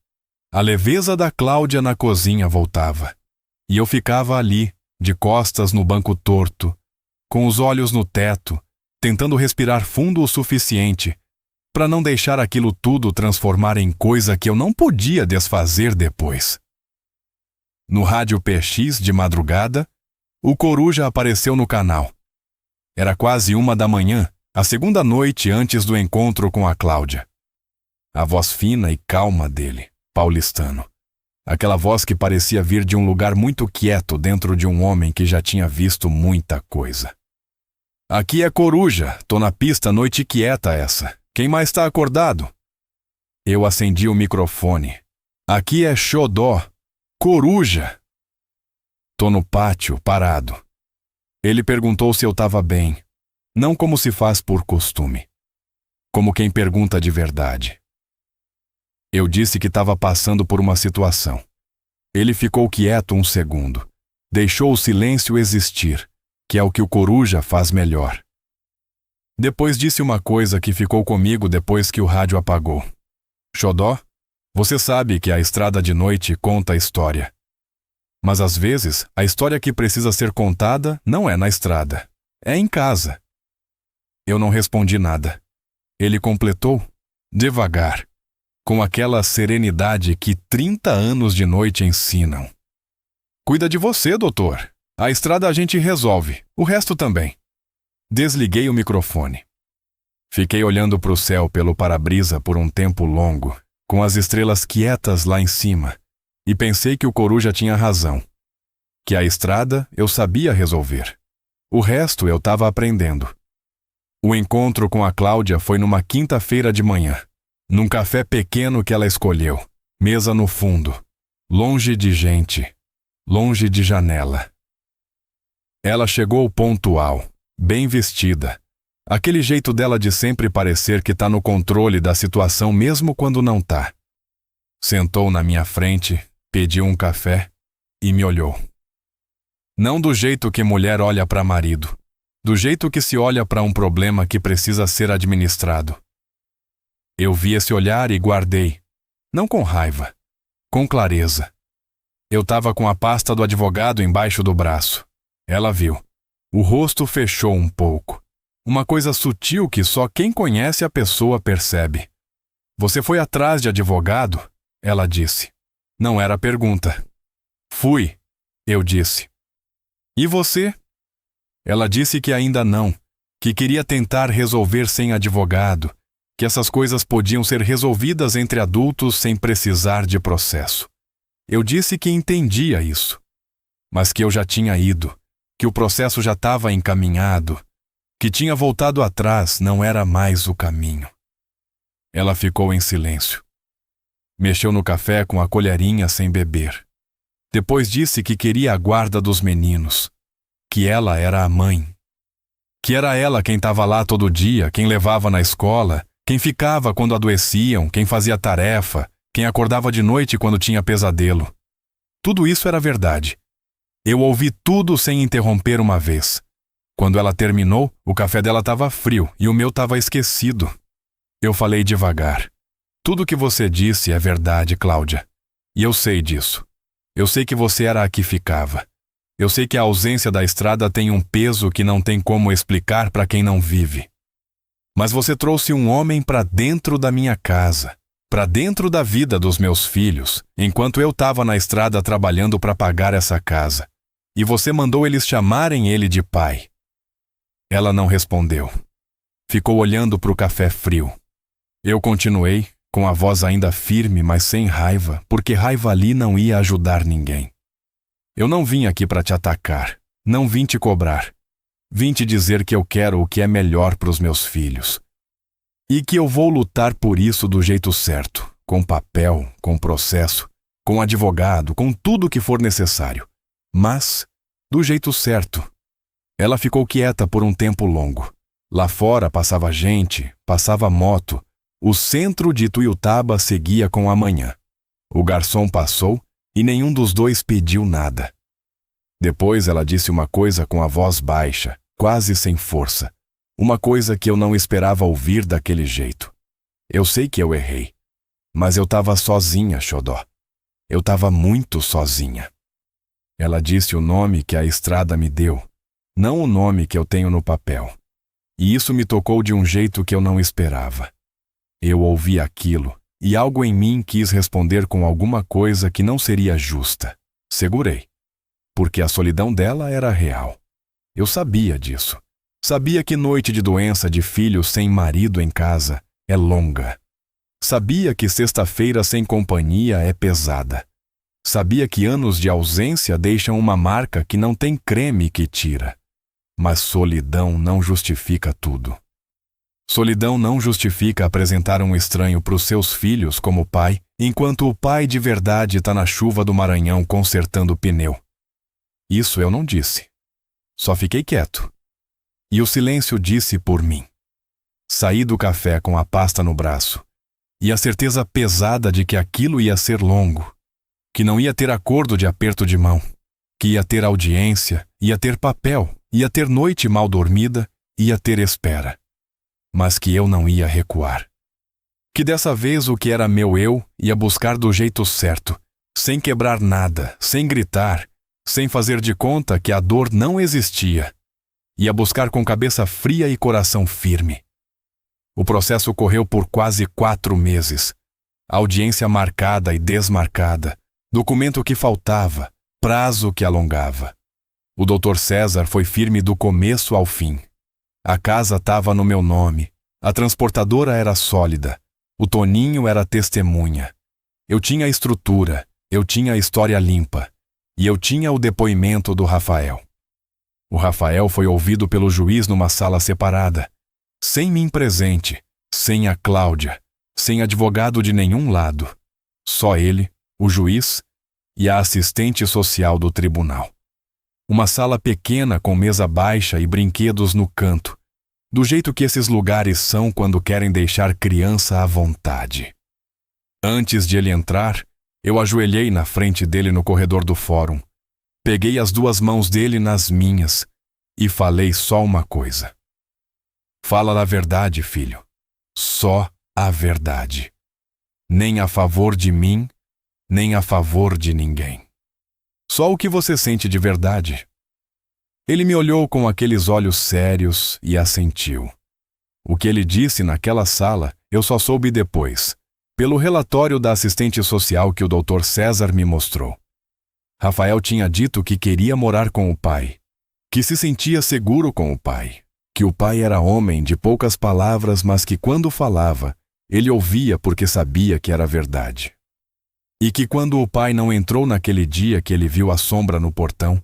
A leveza da Cláudia na cozinha voltava. E eu ficava ali, de costas no banco torto, com os olhos no teto, tentando respirar fundo o suficiente para não deixar aquilo tudo transformar em coisa que eu não podia desfazer depois. No rádio PX, de madrugada, o Coruja apareceu no canal. Era quase 1 da manhã, a segunda noite antes do encontro com a Cláudia. A voz fina e calma dele, paulistano. Aquela voz que parecia vir de um lugar muito quieto dentro de um homem que já tinha visto muita coisa. Aqui é Coruja, tô na pista, noite quieta essa. Quem mais está acordado? Eu acendi o microfone. Aqui é Xodó, Coruja. Tô no pátio, parado. Ele perguntou se eu estava bem, não como se faz por costume, como quem pergunta de verdade. Eu disse que estava passando por uma situação. Ele ficou quieto 1 segundo, deixou o silêncio existir, que é o que o Coruja faz melhor. Depois disse uma coisa que ficou comigo depois que o rádio apagou. Xodó, você sabe que a estrada de noite conta a história. Mas às vezes, a história que precisa ser contada não é na estrada, é em casa. Eu não respondi nada. Ele completou, devagar, com aquela serenidade que 30 anos de noite ensinam. Cuida de você, doutor. A estrada a gente resolve, o resto também. Desliguei o microfone. Fiquei olhando para o céu pelo para-brisa por um tempo longo, com as estrelas quietas lá em cima, e pensei que o Coruja tinha razão. Que a estrada eu sabia resolver. O resto eu estava aprendendo. O encontro com a Cláudia foi numa quinta-feira de manhã, num café pequeno que ela escolheu, mesa no fundo, longe de gente, longe de janela. Ela chegou pontual, bem vestida. Aquele jeito dela de sempre parecer que tá no controle da situação mesmo quando não tá. Sentou na minha frente, pediu um café e me olhou. Não do jeito que mulher olha para marido, do jeito que se olha para um problema que precisa ser administrado. Eu vi esse olhar e guardei, não com raiva, com clareza. Eu tava com a pasta do advogado embaixo do braço. Ela viu. O rosto fechou um pouco. Uma coisa sutil que só quem conhece a pessoa percebe. Você foi atrás de advogado? Ela disse. Não era pergunta. Fui, eu disse. E você? Ela disse que ainda não, que queria tentar resolver sem advogado, que essas coisas podiam ser resolvidas entre adultos sem precisar de processo. Eu disse que entendia isso, mas que eu já tinha ido, que o processo já estava encaminhado, que tinha voltado atrás não era mais o caminho. Ela ficou em silêncio. Mexeu no café com a colherinha sem beber. Depois disse que queria a guarda dos meninos, que ela era a mãe, que era ela quem estava lá todo dia, quem levava na escola, quem ficava quando adoeciam, quem fazia tarefa, quem acordava de noite quando tinha pesadelo. Tudo isso era verdade. Eu ouvi tudo sem interromper uma vez. Quando ela terminou, o café dela estava frio e o meu estava esquecido. Eu falei devagar. Tudo que você disse é verdade, Cláudia. E eu sei disso. Eu sei que você era a que ficava. Eu sei que a ausência da estrada tem um peso que não tem como explicar para quem não vive. Mas você trouxe um homem para dentro da minha casa, para dentro da vida dos meus filhos, enquanto eu estava na estrada trabalhando para pagar essa casa. E você mandou eles chamarem ele de pai. Ela não respondeu. Ficou olhando para o café frio. Eu continuei, com a voz ainda firme, mas sem raiva, porque raiva ali não ia ajudar ninguém. Eu não vim aqui para te atacar, não vim te cobrar. Vim te dizer que eu quero o que é melhor para os meus filhos. E que eu vou lutar por isso do jeito certo, com papel, com processo, com advogado, com tudo que for necessário. Mas, do jeito certo. Ela ficou quieta por um tempo longo. Lá fora passava gente, passava moto. O centro de Tuiutaba seguia com a manhã. O garçom passou e nenhum dos dois pediu nada. Depois ela disse uma coisa com a voz baixa, quase sem força. Uma coisa que eu não esperava ouvir daquele jeito. Eu sei que eu errei. Mas eu estava sozinha, Xodó. Eu estava muito sozinha. Ela disse o nome que a estrada me deu, não o nome que eu tenho no papel. E isso me tocou de um jeito que eu não esperava. Eu ouvi aquilo, e algo em mim quis responder com alguma coisa que não seria justa. Segurei. Porque a solidão dela era real. Eu sabia disso. Sabia que noite de doença de filho sem marido em casa é longa. Sabia que sexta-feira sem companhia é pesada. Sabia que anos de ausência deixam uma marca que não tem creme que tira. Mas solidão não justifica tudo. Solidão não justifica apresentar um estranho para os seus filhos como pai, enquanto o pai de verdade está na chuva do Maranhão consertando o pneu. Isso eu não disse. Só fiquei quieto. E o silêncio disse por mim. Saí do café com a pasta no braço, e a certeza pesada de que aquilo ia ser longo, que não ia ter acordo de aperto de mão, que ia ter audiência, ia ter papel, ia ter noite mal dormida, ia ter espera. Mas que eu não ia recuar. Que dessa vez o que era meu eu ia buscar do jeito certo, sem quebrar nada, sem gritar, sem fazer de conta que a dor não existia. Ia buscar com cabeça fria e coração firme. O processo correu por quase 4 meses. Audiência marcada e desmarcada, documento que faltava, prazo que alongava. O Dr. César foi firme do começo ao fim. A casa estava no meu nome, a transportadora era sólida, o Toninho era testemunha. Eu tinha a estrutura, eu tinha a história limpa, e eu tinha o depoimento do Rafael. O Rafael foi ouvido pelo juiz numa sala separada, sem mim presente, sem a Cláudia, sem advogado de nenhum lado. Só ele, o juiz e a assistente social do tribunal. Uma sala pequena com mesa baixa e brinquedos no canto, do jeito que esses lugares são quando querem deixar criança à vontade. Antes de ele entrar, eu ajoelhei na frente dele no corredor do fórum, peguei as 2 mãos dele nas minhas e falei só uma coisa. Fala a verdade, filho. Só a verdade. Nem a favor de mim, nem a favor de ninguém. Só o que você sente de verdade. Ele me olhou com aqueles olhos sérios e assentiu. O que ele disse naquela sala, eu só soube depois, pelo relatório da assistente social que o Dr. César me mostrou. Rafael tinha dito que queria morar com o pai, que se sentia seguro com o pai, que o pai era homem de poucas palavras, mas que quando falava, ele ouvia porque sabia que era verdade. E que quando o pai não entrou naquele dia que ele viu a sombra no portão,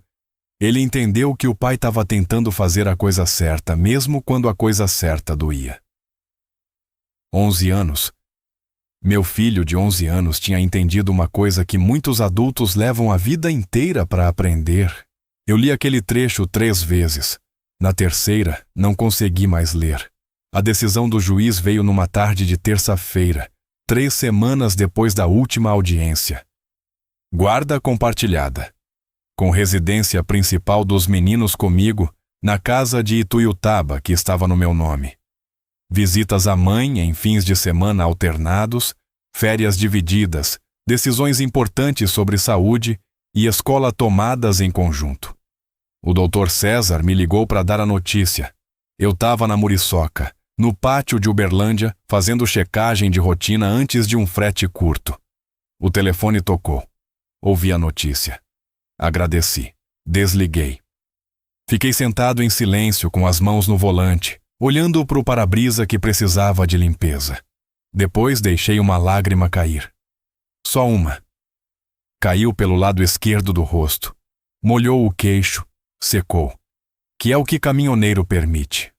ele entendeu que o pai estava tentando fazer a coisa certa, mesmo quando a coisa certa doía. 11 anos. Meu filho de 11 anos tinha entendido uma coisa que muitos adultos levam a vida inteira para aprender. Eu li aquele trecho 3 vezes. Na terceira, não consegui mais ler. A decisão do juiz veio numa tarde de terça-feira, 3 semanas depois da última audiência. Guarda compartilhada. Com residência principal dos meninos comigo, na casa de Ituiutaba, que estava no meu nome. Visitas à mãe em fins de semana alternados, férias divididas, decisões importantes sobre saúde e escola tomadas em conjunto. O Dr. César me ligou para dar a notícia. Eu estava na Muriçoca, no pátio de Uberlândia, fazendo checagem de rotina antes de um frete curto. O telefone tocou. Ouvi a notícia. Agradeci. Desliguei. Fiquei sentado em silêncio com as mãos no volante, olhando para o para-brisa que precisava de limpeza. Depois deixei uma lágrima cair. Só uma. Caiu pelo lado esquerdo do rosto. Molhou o queixo, secou. Que é o que caminhoneiro permite.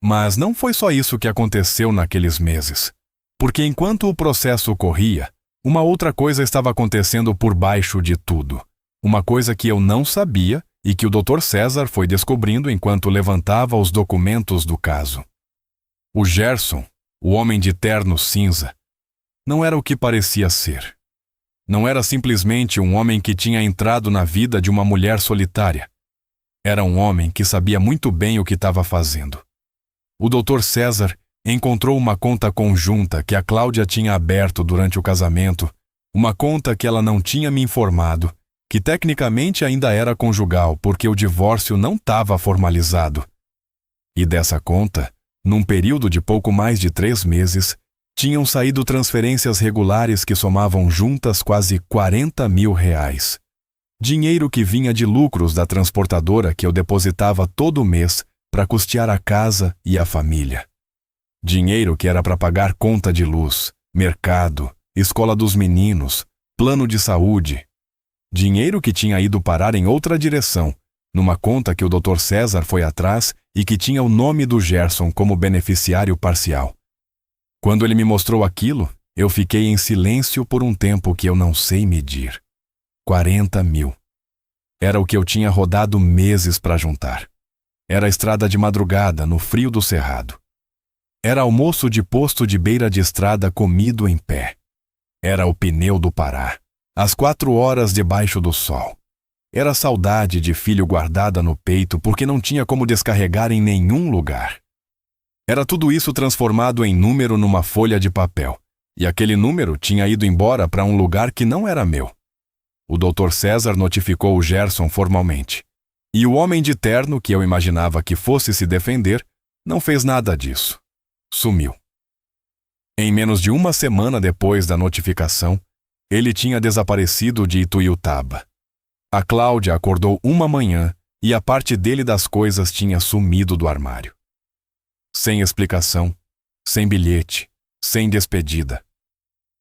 Mas não foi só isso que aconteceu naqueles meses. Porque enquanto o processo corria, uma outra coisa estava acontecendo por baixo de tudo. Uma coisa que eu não sabia e que o Dr. César foi descobrindo enquanto levantava os documentos do caso. O Gerson, o homem de terno cinza, não era o que parecia ser. Não era simplesmente um homem que tinha entrado na vida de uma mulher solitária. Era um homem que sabia muito bem o que estava fazendo. O Dr. César encontrou uma conta conjunta que a Cláudia tinha aberto durante o casamento, uma conta que ela não tinha me informado, que tecnicamente ainda era conjugal porque o divórcio não estava formalizado. E dessa conta, num período de pouco mais de 3 meses, tinham saído transferências regulares que somavam juntas quase R$40 mil. Dinheiro que vinha de lucros da transportadora que eu depositava todo mês para custear a casa e a família. Dinheiro que era para pagar conta de luz, mercado, escola dos meninos, plano de saúde. Dinheiro que tinha ido parar em outra direção, numa conta que o Dr. César foi atrás e que tinha o nome do Gerson como beneficiário parcial. Quando ele me mostrou aquilo, eu fiquei em silêncio por um tempo que eu não sei medir. 40 mil. Era o que eu tinha rodado meses para juntar. Era estrada de madrugada, no frio do cerrado. Era almoço de posto de beira de estrada comido em pé. Era o pneu do Pará, às 4 horas debaixo do sol. Era saudade de filho guardada no peito porque não tinha como descarregar em nenhum lugar. Era tudo isso transformado em número numa folha de papel, e aquele número tinha ido embora para um lugar que não era meu. O Dr. César notificou o Gerson formalmente. E o homem de terno, que eu imaginava que fosse se defender, não fez nada disso. Sumiu. Em menos de 1 semana depois da notificação, ele tinha desaparecido de Ituiutaba. A Cláudia acordou uma manhã e a parte dele das coisas tinha sumido do armário. Sem explicação, sem bilhete, sem despedida.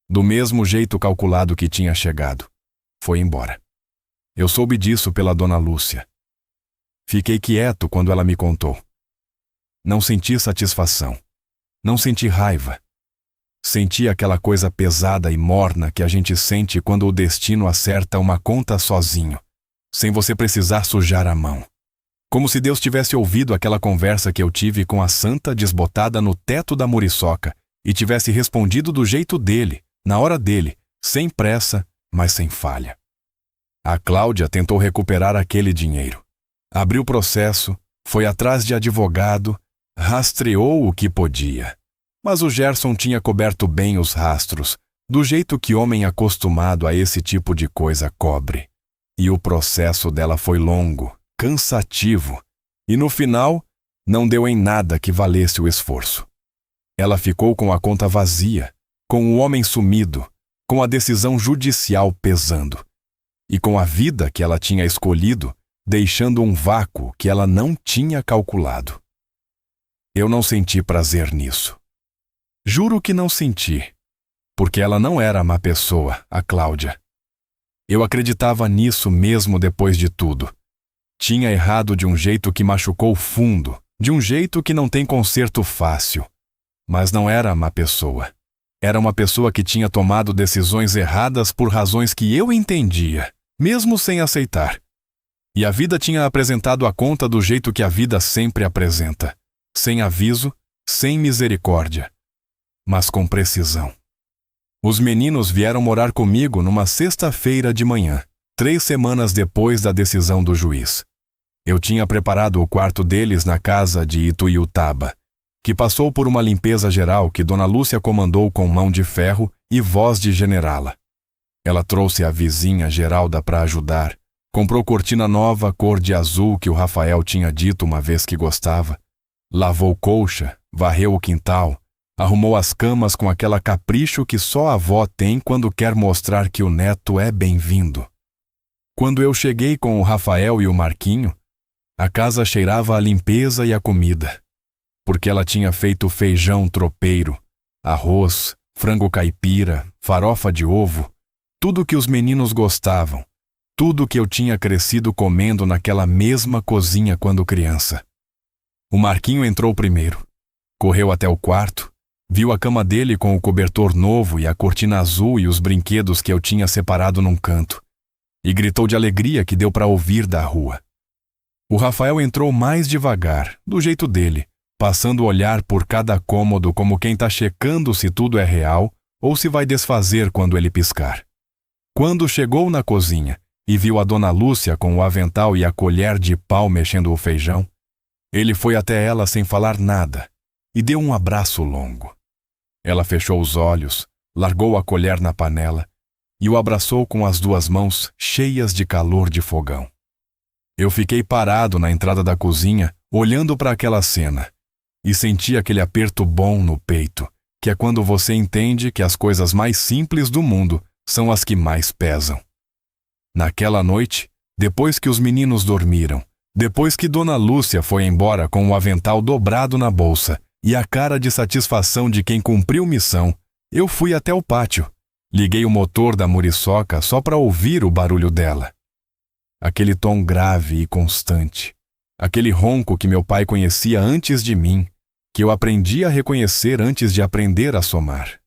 Do mesmo jeito calculado que tinha chegado, foi embora. Eu soube disso pela dona Lúcia. Fiquei quieto quando ela me contou. Não senti satisfação. Não senti raiva. Senti aquela coisa pesada e morna que a gente sente quando o destino acerta uma conta sozinho, sem você precisar sujar a mão. Como se Deus tivesse ouvido aquela conversa que eu tive com a santa desbotada no teto da muriçoca e tivesse respondido do jeito dele, na hora dele, sem pressa, mas sem falha. A Cláudia tentou recuperar aquele dinheiro. Abriu processo, foi atrás de advogado, rastreou o que podia. Mas o Gerson tinha coberto bem os rastros, do jeito que homem acostumado a esse tipo de coisa cobre. E o processo dela foi longo, cansativo, e no final não deu em nada que valesse o esforço. Ela ficou com a conta vazia, com o homem sumido, com a decisão judicial pesando, e com a vida que ela tinha escolhido, deixando um vácuo que ela não tinha calculado. Eu não senti prazer nisso. Juro que não senti, porque ela não era má pessoa, a Cláudia. Eu acreditava nisso mesmo depois de tudo. Tinha errado de um jeito que machucou fundo, de um jeito que não tem conserto fácil. Mas não era má pessoa. Era uma pessoa que tinha tomado decisões erradas por razões que eu entendia, mesmo sem aceitar. E a vida tinha apresentado a conta do jeito que a vida sempre apresenta, sem aviso, sem misericórdia, mas com precisão. Os meninos vieram morar comigo numa sexta-feira de manhã, 3 semanas depois da decisão do juiz. Eu tinha preparado o quarto deles na casa de Ituiutaba, que passou por uma limpeza geral que Dona Lúcia comandou com mão de ferro e voz de generala. Ela trouxe a vizinha Geralda para ajudar, comprou cortina nova cor de azul que o Rafael tinha dito uma vez que gostava, lavou colcha, varreu o quintal, arrumou as camas com aquela capricho que só a avó tem quando quer mostrar que o neto é bem-vindo. Quando eu cheguei com o Rafael e o Marquinho, a casa cheirava a limpeza e a comida, porque ela tinha feito feijão tropeiro, arroz, frango caipira, farofa de ovo, tudo que os meninos gostavam, tudo que eu tinha crescido comendo naquela mesma cozinha quando criança. O Marquinho entrou primeiro, correu até o quarto, viu a cama dele com o cobertor novo e a cortina azul e os brinquedos que eu tinha separado num canto, e gritou de alegria que deu para ouvir da rua. O Rafael entrou mais devagar, do jeito dele, passando o olhar por cada cômodo como quem tá checando se tudo é real ou se vai desfazer quando ele piscar. Quando chegou na cozinha e viu a Dona Lúcia com o avental e a colher de pau mexendo o feijão, ele foi até ela sem falar nada e deu um abraço longo. Ela fechou os olhos, largou a colher na panela e o abraçou com as 2 mãos cheias de calor de fogão. Eu fiquei parado na entrada da cozinha, olhando para aquela cena, e senti aquele aperto bom no peito, que é quando você entende que as coisas mais simples do mundo são as que mais pesam. Naquela noite, depois que os meninos dormiram, depois que Dona Lúcia foi embora com o avental dobrado na bolsa e a cara de satisfação de quem cumpriu missão, eu fui até o pátio. Liguei o motor da muriçoca só para ouvir o barulho dela. Aquele tom grave e constante, aquele ronco que meu pai conhecia antes de mim, que eu aprendi a reconhecer antes de aprender a somar.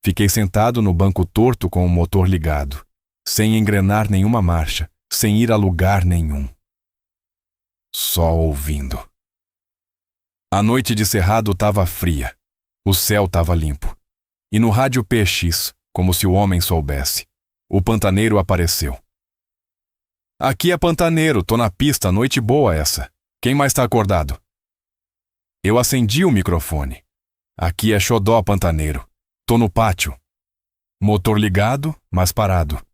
Fiquei sentado no banco torto com o motor ligado, sem engrenar nenhuma marcha, sem ir a lugar nenhum. Só ouvindo. A noite de Cerrado estava fria, o céu estava limpo. E no rádio PX, como se o homem soubesse, o pantaneiro apareceu. Aqui é Pantaneiro, tô na pista, noite boa essa. Quem mais tá acordado? Eu acendi o microfone. Aqui é Xodó Pantaneiro. Tô no pátio. Motor ligado, mas parado.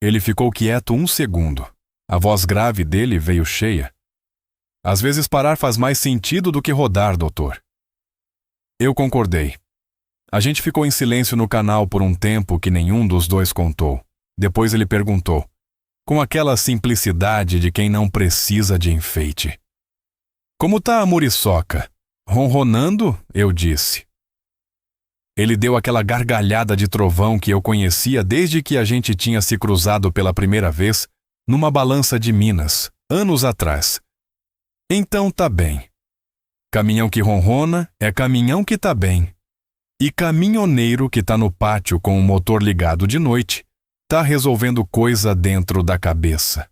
Ele ficou quieto 1 segundo. A voz grave dele veio cheia. Às vezes parar faz mais sentido do que rodar, doutor. Eu concordei. A gente ficou em silêncio no canal por um tempo que nenhum dos dois contou. Depois ele perguntou, com aquela simplicidade de quem não precisa de enfeite. Como tá a muriçoca? Ronronando? Eu disse. Ele deu aquela gargalhada de trovão que eu conhecia desde que a gente tinha se cruzado pela primeira vez numa balança de Minas, anos atrás. Então tá bem. Caminhão que ronrona é caminhão que tá bem. E caminhoneiro que tá no pátio com o motor ligado de noite tá resolvendo coisa dentro da cabeça.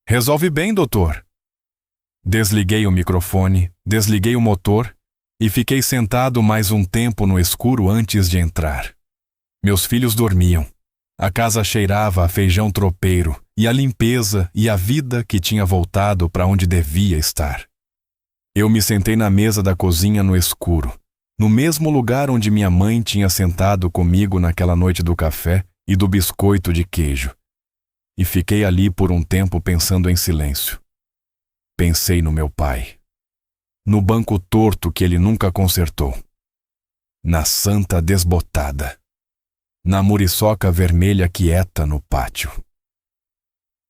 Resolve bem, doutor. Desliguei o microfone, desliguei o motor e fiquei sentado mais um tempo no escuro antes de entrar. Meus filhos dormiam. A casa cheirava a feijão tropeiro e a limpeza e a vida que tinha voltado para onde devia estar. Eu me sentei na mesa da cozinha no escuro, no mesmo lugar onde minha mãe tinha sentado comigo naquela noite do café e do biscoito de queijo. E fiquei ali por um tempo pensando em silêncio. Pensei no meu pai, no banco torto que ele nunca consertou, na santa desbotada, na muriçoca vermelha quieta no pátio.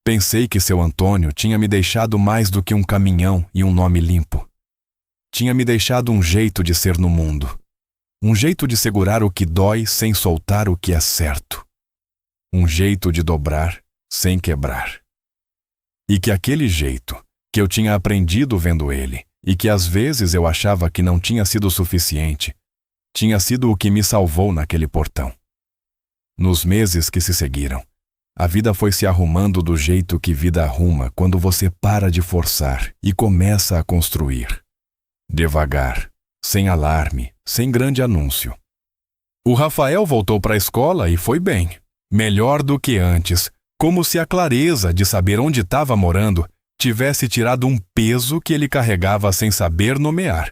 Pensei que seu Antônio tinha me deixado mais do que um caminhão e um nome limpo. Tinha me deixado um jeito de ser no mundo, um jeito de segurar o que dói sem soltar o que é certo, um jeito de dobrar sem quebrar. E que aquele jeito, que eu tinha aprendido vendo ele, e que às vezes eu achava que não tinha sido suficiente, tinha sido o que me salvou naquele portão. Nos meses que se seguiram, a vida foi se arrumando do jeito que vida arruma quando você para de forçar e começa a construir. Devagar, sem alarme, sem grande anúncio. O Rafael voltou para a escola e foi bem, melhor do que antes, como se a clareza de saber onde estava morando tivesse tirado um peso que ele carregava sem saber nomear.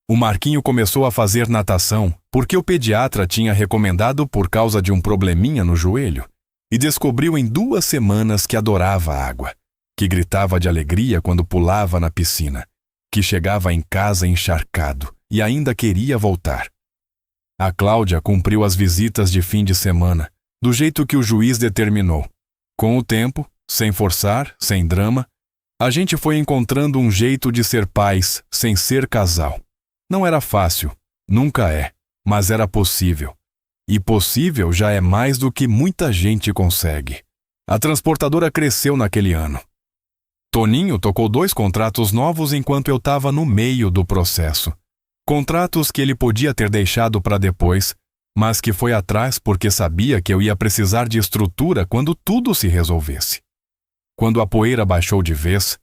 O Marquinho começou a fazer natação porque o pediatra tinha recomendado por causa de um probleminha no joelho e descobriu em 2 semanas que adorava a água, que gritava de alegria quando pulava na piscina, que chegava em casa encharcado e ainda queria voltar. A Cláudia cumpriu as visitas de fim de semana, do jeito que o juiz determinou. Com o tempo, sem forçar, sem drama, a gente foi encontrando um jeito de ser pais sem ser casal. Não era fácil, nunca é, mas era possível. E possível já é mais do que muita gente consegue. A transportadora cresceu naquele ano. Toninho tocou 2 contratos novos enquanto eu estava no meio do processo. Contratos que ele podia ter deixado para depois, mas que foi atrás porque sabia que eu ia precisar de estrutura quando tudo se resolvesse. Quando a poeira baixou de vez,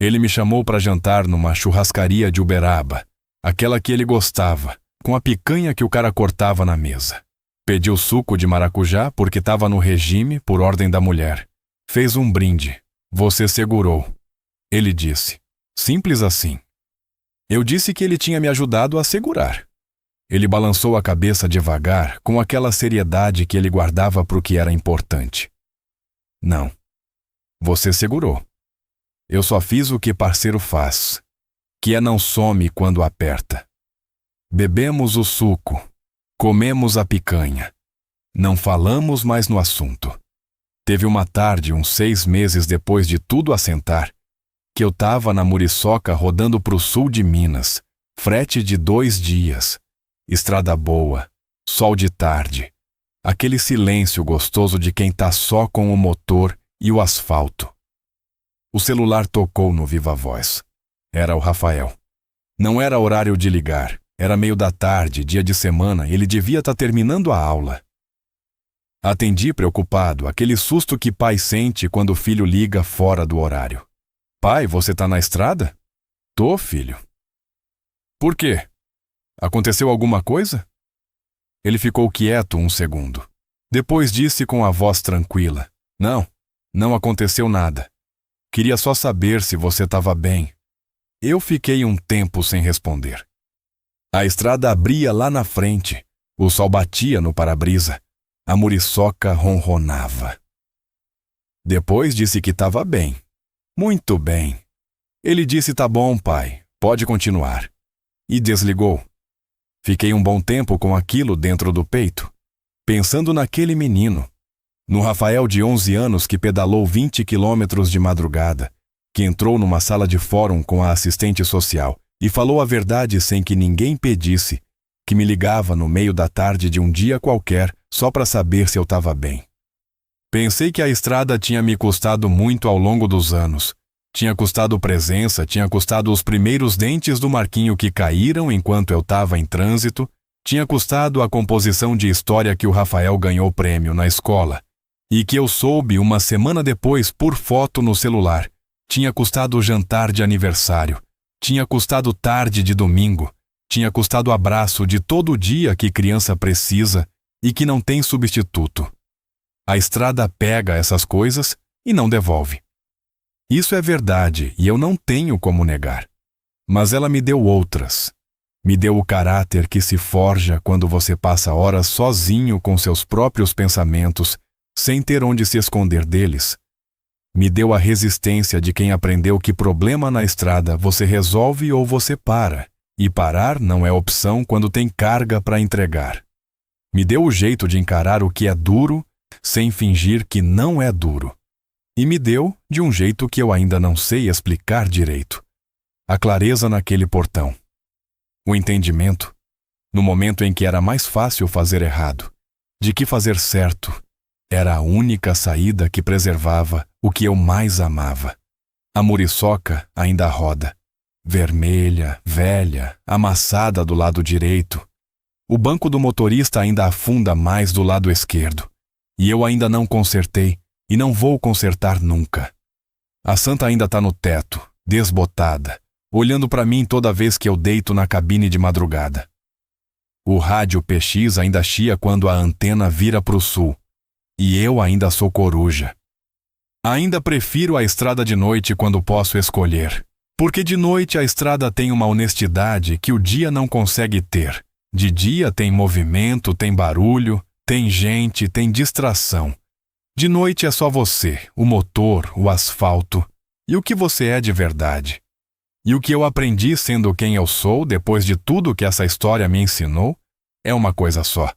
ele me chamou para jantar numa churrascaria de Uberaba, aquela que ele gostava, com a picanha que o cara cortava na mesa. Pediu suco de maracujá porque estava no regime por ordem da mulher. Fez um brinde. Você segurou. Ele disse. Simples assim. Eu disse que ele tinha me ajudado a segurar. Ele balançou a cabeça devagar, com aquela seriedade que ele guardava para o que era importante. Não. Você segurou. Eu só fiz o que parceiro faz, que é não some quando aperta. Bebemos o suco, comemos a picanha. Não falamos mais no assunto. Teve uma tarde, uns 6 meses depois de tudo assentar, que eu estava na muriçoca rodando para o sul de Minas, frete de 2 dias, estrada boa, sol de tarde, aquele silêncio gostoso de quem tá só com o motor e o asfalto. O celular tocou no viva-voz. Era o Rafael. Não era horário de ligar, era meio da tarde, dia de semana, ele devia estar terminando a aula. Atendi preocupado, aquele susto que pai sente quando o filho liga fora do horário. Pai, você tá na estrada? Tô, filho. Por quê? Aconteceu alguma coisa? Ele ficou quieto um segundo. Depois disse com a voz tranquila. Não aconteceu nada. Queria só saber se você estava bem. Eu fiquei um tempo sem responder. A estrada abria lá na frente. O sol batia no para-brisa. A muriçoca ronronava. Depois disse que estava bem. Muito bem. Ele disse, tá bom, pai, pode continuar. E desligou. Fiquei um bom tempo com aquilo dentro do peito, pensando naquele menino, no Rafael de 11 anos que pedalou 20 quilômetros de madrugada, que entrou numa sala de fórum com a assistente social e falou a verdade sem que ninguém pedisse, que me ligava no meio da tarde de um dia qualquer só para saber se eu estava bem. Pensei que a estrada tinha me custado muito ao longo dos anos. Tinha custado presença, tinha custado os primeiros dentes do Marquinho que caíram enquanto eu estava em trânsito, tinha custado a composição de história que o Rafael ganhou prêmio na escola, e que eu soube uma semana depois por foto no celular, Tinha custado o jantar de aniversário. Tinha custado tarde de domingo. Tinha custado abraço de todo dia que criança precisa e que não tem substituto. A estrada pega essas coisas e não devolve. Isso é verdade e eu não tenho como negar. Mas ela me deu outras. Me deu o caráter que se forja quando você passa horas sozinho com seus próprios pensamentos, sem ter onde se esconder deles. Me deu a resistência de quem aprendeu que problema na estrada você resolve ou você para, e parar não é opção quando tem carga para entregar. Me deu o jeito de encarar o que é duro, sem fingir que não é duro. E me deu de um jeito que eu ainda não sei explicar direito. A clareza naquele portão. O entendimento, no momento em que era mais fácil fazer errado, de que fazer certo era a única saída que preservava o que eu mais amava. A muriçoca ainda roda, vermelha, velha, amassada do lado direito. O banco do motorista ainda afunda mais do lado esquerdo, e eu ainda não consertei e não vou consertar nunca. A santa ainda está no teto, desbotada, olhando para mim toda vez que eu deito na cabine de madrugada. O rádio PX ainda chia quando a antena vira para o sul, e eu ainda sou coruja. Ainda prefiro a estrada de noite quando posso escolher, porque de noite a estrada tem uma honestidade que o dia não consegue ter. De dia tem movimento, tem barulho, tem gente, tem distração. De noite é só você, o motor, o asfalto, e o que você é de verdade. E o que eu aprendi sendo quem eu sou, depois de tudo que essa história me ensinou, é uma coisa só.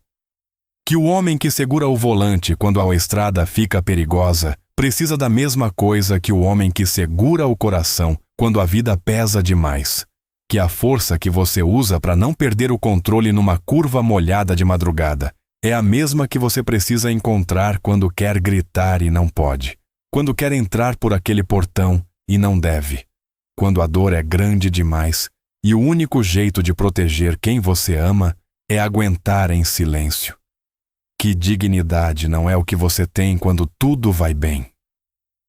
Que o homem que segura o volante quando a estrada fica perigosa precisa da mesma coisa que o homem que segura o coração quando a vida pesa demais. Que a força que você usa para não perder o controle numa curva molhada de madrugada é a mesma que você precisa encontrar quando quer gritar e não pode. Quando quer entrar por aquele portão e não deve. Quando a dor é grande demais e o único jeito de proteger quem você ama é aguentar em silêncio. Que dignidade não é o que você tem quando tudo vai bem.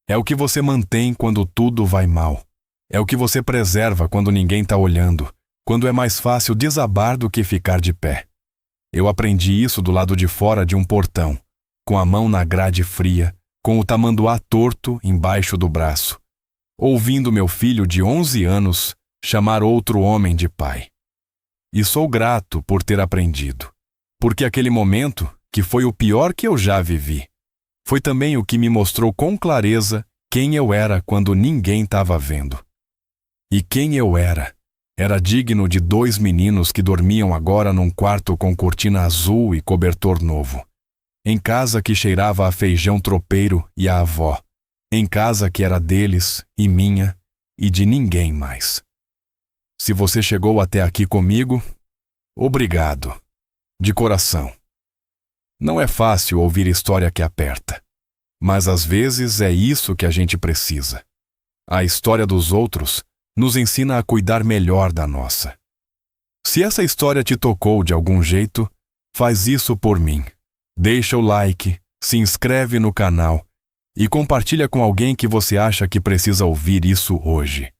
É o que você mantém quando tudo vai mal. É o que você preserva quando ninguém está olhando, quando é mais fácil desabar do que ficar de pé. Eu aprendi isso do lado de fora de um portão, com a mão na grade fria, com o tamanduá torto embaixo do braço, ouvindo meu filho de 11 anos chamar outro homem de pai. E sou grato por ter aprendido, porque aquele momento, que foi o pior que eu já vivi, foi também o que me mostrou com clareza quem eu era quando ninguém estava vendo. E quem eu era digno de 2 meninos que dormiam agora num quarto com cortina azul e cobertor novo, em casa que cheirava a feijão tropeiro e a avó, em casa que era deles e minha e de ninguém mais. Se você chegou até aqui comigo, obrigado, de coração. Não é fácil ouvir história que aperta, mas às vezes é isso que a gente precisa. A história dos outros nos ensina a cuidar melhor da nossa. Se essa história te tocou de algum jeito, faz isso por mim. Deixa o like, se inscreve no canal e compartilha com alguém que você acha que precisa ouvir isso hoje.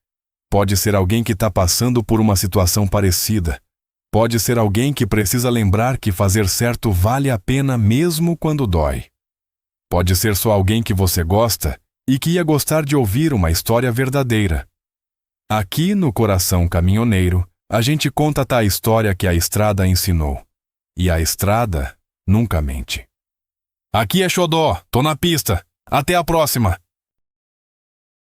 Pode ser alguém que está passando por uma situação parecida. Pode ser alguém que precisa lembrar que fazer certo vale a pena mesmo quando dói. Pode ser só alguém que você gosta e que ia gostar de ouvir uma história verdadeira. Aqui no Coração Caminhoneiro, a gente conta a história que a estrada ensinou. E a estrada nunca mente. Aqui é Xodó, tô na pista. Até a próxima!